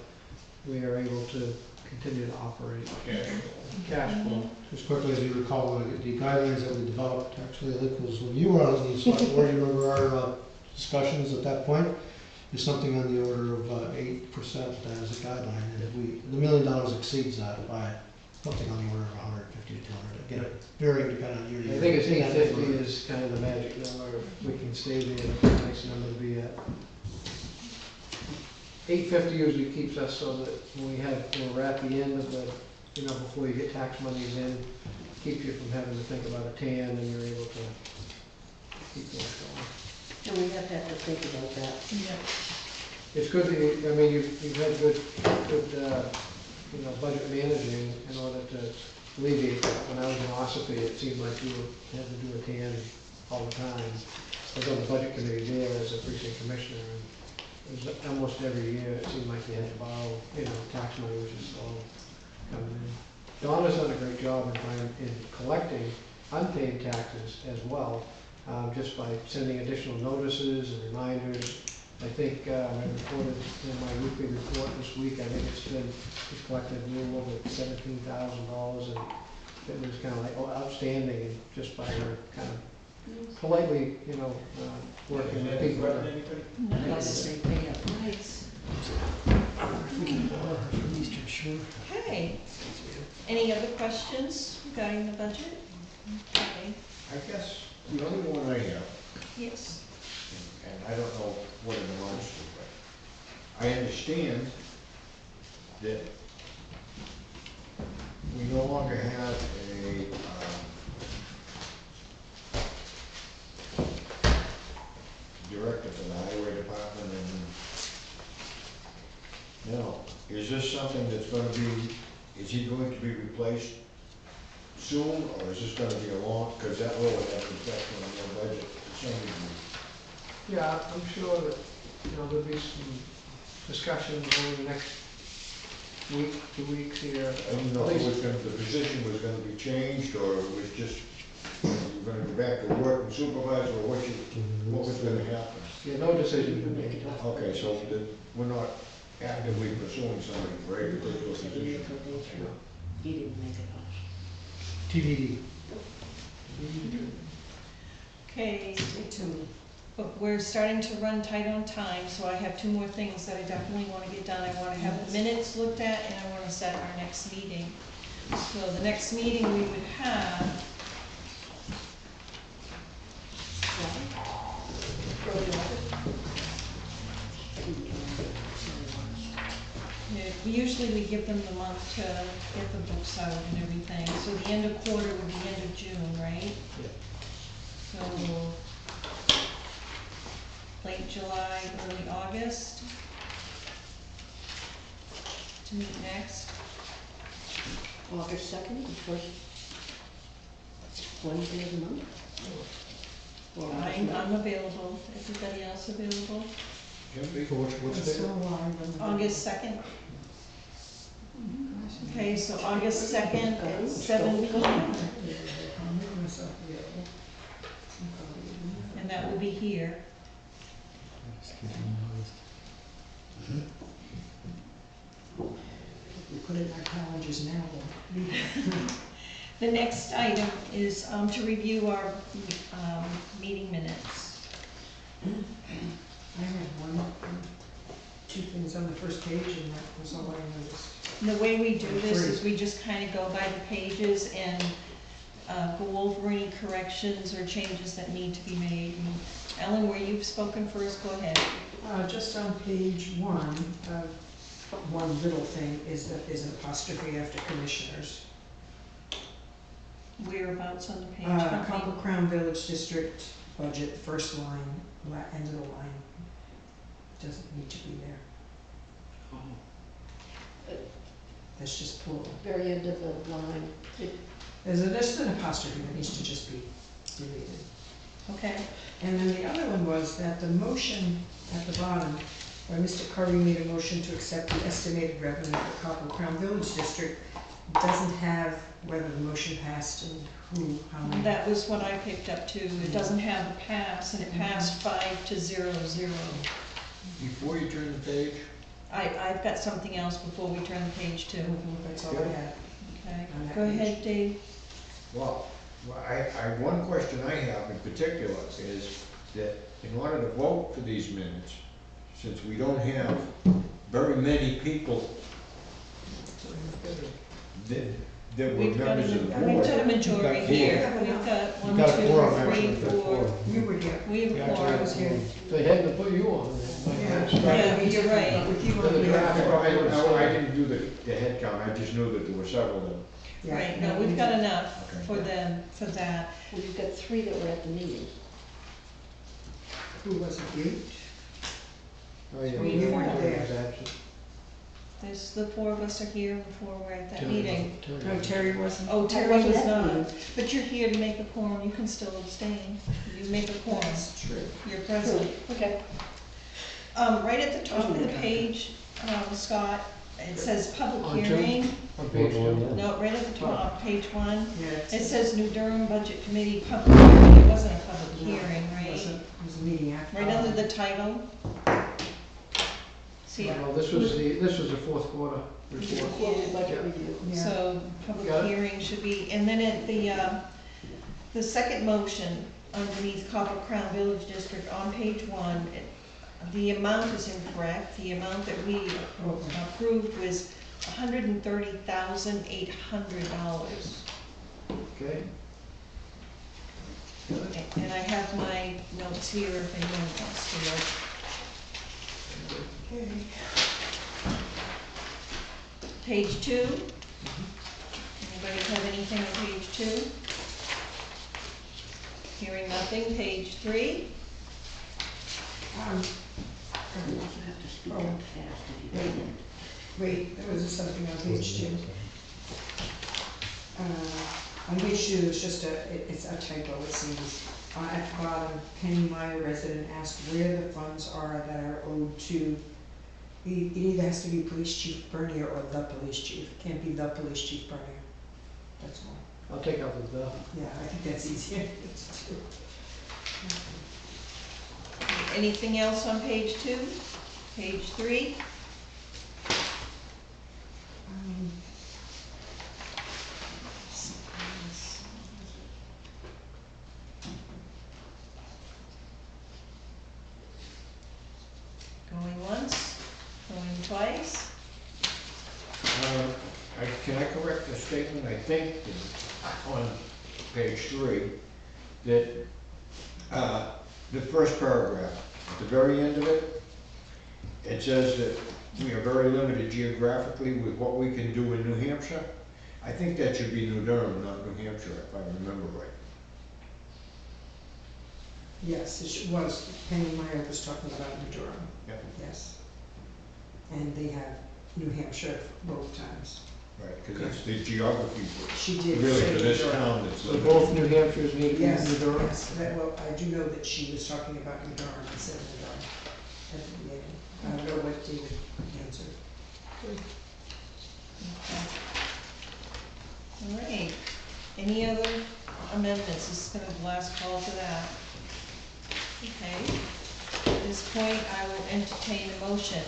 we are able to continue to operate. Cash flow. Just quickly, as you recall, the guidelines that we developed, actually, I think was when you were on the select board, you remember our discussions at that point? Is something on the order of 8% as a guideline, and if the $1 million exceeds that by something on the order of 150 to 200. Again, very dependent on year to year. I think it's 850 is kind of the magic number. If we can stay there, it's a nice number to be at. 850 usually keeps us so that when we're at the end of the, you know, before you get tax monies in, keeps you from having to think about a tan, and you're able to keep things going. And we have to think about that. Yeah. It's good that you, I mean, you've had good, you know, budget managing in order to alleviate that. When I was in Ossipee, it seemed like you had to do a tan all the time. I was on the budget committee there as a precinct commissioner, and it was almost every year, it seemed like they had to borrow, you know, tax money, which is slow coming in. Donna's done a great job in collecting unpaid taxes as well, just by sending additional notices and reminders. I think, I reported in my weekly report this week, I think it's collected a little over $17,000, and it was kind of like, oh, outstanding, and just by her kind of politely, working with people. Nice, They pay up. nice. We can borrow her from Eastern Shore. Okay, any other questions regarding the budget? Okay, I guess the only one I have, yes. and I don't know what it amounts to, but I understand that we no longer have a, director for the highway department, and now, is this something that's gonna be, is he going to be replaced soon, or is this gonna be a long, because that will have an effect on your budget to some degree? Yeah, I'm sure that, there'll be some discussions over the next week, 2 weeks here. I didn't know if it was gonna, the position was gonna be changed, or it was just, you were gonna go back to work and supervise, or what was gonna happen? Yeah, no decision been made. Okay, so we're not actively pursuing somebody for a particular position. He didn't make it up. TBD. Okay, Stay tuned. but we're starting to run tight on time, so I have 2 more things that I definitely want to get done. I want to have the minutes looked at, and I want to set our next meeting. So the next meeting we would have, usually we give them the month to get the books out and everything. So the end of quarter would be end of June, right? So late July, early August to meet next. August 2nd, the first Wednesday of the month? Or I'm available. Everybody else available? For what's It's so there? long. August 2nd? Okay, so August 2nd at 7 p.m. And that will be here. If we put it in our calendars now, we'll leave it. The next item is to review our meeting minutes. I had 2 things on the first page, and that was all I noticed. And the way we do this is we just kind of go by the pages and go over any corrections or changes that need to be made. And Ellen, where you've spoken first, go ahead. Just on page 1, one little thing is that there's an apostrophe after commissioners. Whereabouts on the page? Copper Crown Village District budget, first line, end of the line. Doesn't need to be there. That's just plural. very end of the line. There's just an apostrophe that needs to just be deleted. Okay. And then the other one was that the motion at the bottom, where Mr. Curry made a motion to accept the estimated revenue for Copper Crown Village District, doesn't have whether the motion passed and who, how many. That was what I picked up too. It doesn't have the pass, and it passed 5-0-0. Before you turn the page, I've got something else before we turn the page too. That's all I had. Okay, On that go page. ahead, Dave. well, one question I have in particular is that in order to vote for these minutes, since we don't have very many people that were We've got members of the board. we've got a majority We've got here. We've got We've got a 1, 2, quorum, 3, actually. 4. You were here. We have Yeah, a quorum. I was here. They had to put you on there. Yeah, you're right. With you For on the the draft. I didn't do the head count, I just knew that there were several of them. Yeah. Right, no, we've got enough Okay. for them, for that. Well, you've got 3 that were at the meeting. Who was it, you? Oh, yeah, We we weren't were there. absent. There's, the 4 of us are here, and 4 were at that Terry meeting. wasn't- No, Terry wasn't. Oh, Terry wasn't was at the not, meeting. but you're here to make a quorum, you can still abstain. You make a quorum, That's true. you're present. Okay. Right at the top of the page, Scott, it says public On two? hearing. On page 2. No, right at the top, page 1. Yeah. It says New Durham Budget Committee Public Hearing. It wasn't a public hearing, It right? wasn't, it was a meeting after. Right under the title. See, No, this was the fourth quarter report. Quarterly budget review. Yeah. so Got public it. hearing should be, and then at the second motion underneath Copper Crown Village District on page 1, the amount is incorrect. The amount that we approved was $130,800. Okay. And I have my notes here if anyone wants to look. Okay. Page 2. Anybody have anything on page 2? Hearing nothing. Page 3. Um, You also have to speak up fast if you can. Wait, there was something on page 2. On page 2, it's just it's a typo, it seems. At the bottom, Penny Meyer resident asked where the funds are that are owed to, it either has to be Police Chief Bernier or the Police Chief. It can't be the Police Chief Bernier. That's all. I'll take out the, Yeah, I think that's easier. Anything else on page 2? Page 3. Going once, going twice. Can I correct the statement, I think, on page 3, that the first paragraph, at the very end of it, it says that we are very limited geographically with what we can do in New Hampshire. I think that should be New Durham, not New Hampshire, if I remember right. Yes, was, Penny Meyer was talking about New Durham. Yep. Yes. And they have New Hampshire both times. Right, because it's the geography, She did really, say for New this Durham. town that's so limited. both New Hampshire's need to be Yes, New Durham? yes, well, I do know that she was talking about New Durham instead of New Durham at the beginning. I don't know what David answered. Okay. All right. Any other amendments? This is going to be the last call for that. Okay. At this point, I will entertain a motion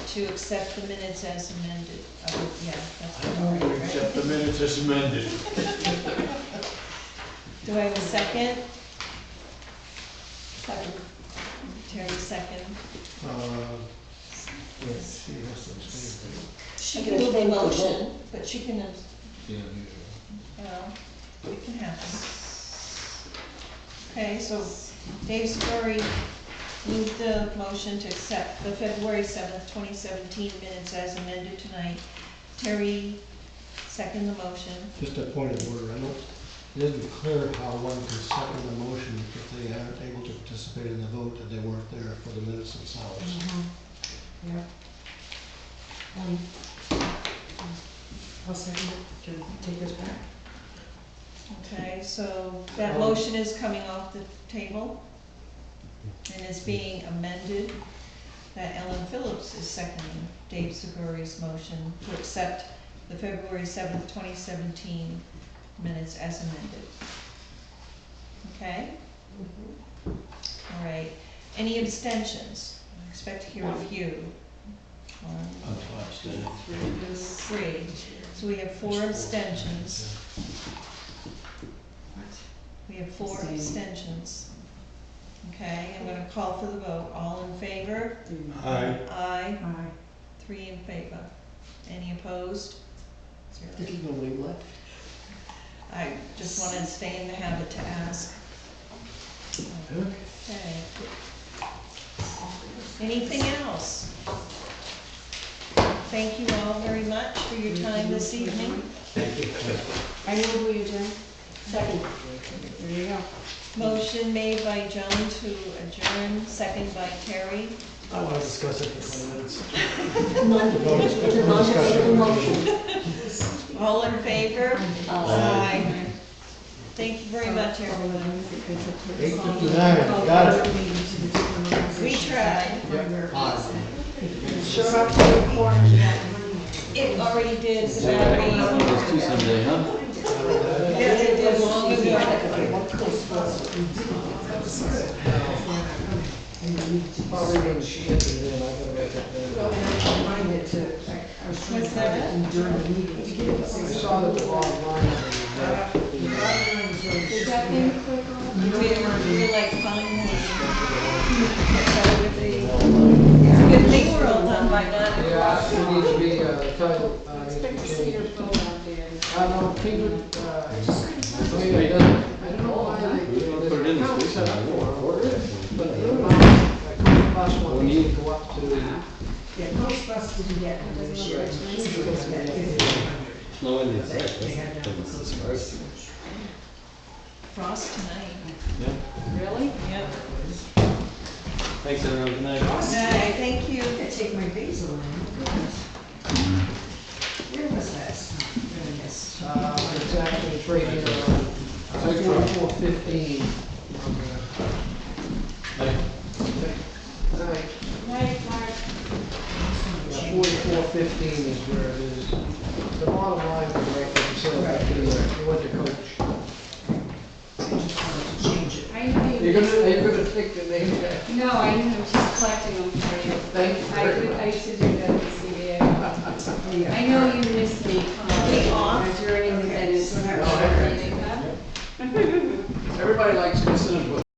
to accept the minutes as amended. Yeah, that's I move to accept the minutes as amended. Do I have a second? Second. Terry, second. Yes, she has to abstain. She can move a motion, but she can, Yeah, it can happen. Okay, so Dave Story moved the motion to accept the February 7th, 2017 minutes as amended tonight. Terry, second the motion. Just a point of order, I don't, it isn't clear how one can second the motion if they aren't able to participate in the vote, that they weren't there for the minutes themselves. Yeah. I'll second it to take this back. Okay, so that motion is coming off the table and is being amended. That Ellen Phillips is seconding Dave Seguri's motion to accept the February 7th, 2017 minutes as amended. Okay? All right. Any abstentions? I expect to hear a few. 1, 3. So we have 4 abstentions. We have 4 abstentions. Okay, I'm gonna call for the vote. All in favor? Aye. Aye. Aye. 3 in favor. Any opposed? 0. There's nobody left. I just wanted to stay in the habit to ask. Okay. Anything else? Thank you all very much for your time this evening. I know we adjourn. Second. There you go. Motion made by Joan to adjourn, second by Terry. I want to discuss it for 20 minutes. It's a non-debatable motion. All in favor? Aye. Thank you very much, everyone. 8:59, got it. We tried. Sure up to the corner. It already did, the battery. Let's do someday, huh? Yeah, it did long ago. and you need to. Probably means shipped and then I gotta write that Well, down. and I combined it to, I was trying to What's have that? it in during the meeting to get it. I saw that the bottom line was The bottom line was really Is just that me. thing quick off? We're like fine. It's a good thing we're all done by 9 Yeah, o'clock. it needs to be, the title, needs to Expect be to see your changed. phone out there. No, King would, I mean, it doesn't, I don't know why they, Put it in there's an this account set up week. for it, but the plus one needs to go up to, Yeah, Coast Bus didn't get it this year. It's got 1,500. No, in the They had that on Coast Bus. Frost tonight. Yeah, Really? Yep. thanks everyone, good night. Okay, thank you. I take my basil in. Where was that stuff? Goodness. it's actually, it's right here on, 4415. Bye. Alright, Right, Mark. 4415 is where it is. The bottom line was right, like you said, like you went to coach. I just wanted to change it. I know you. You're gonna take the name back. No, I was just collecting them for you. Thank you I very used to do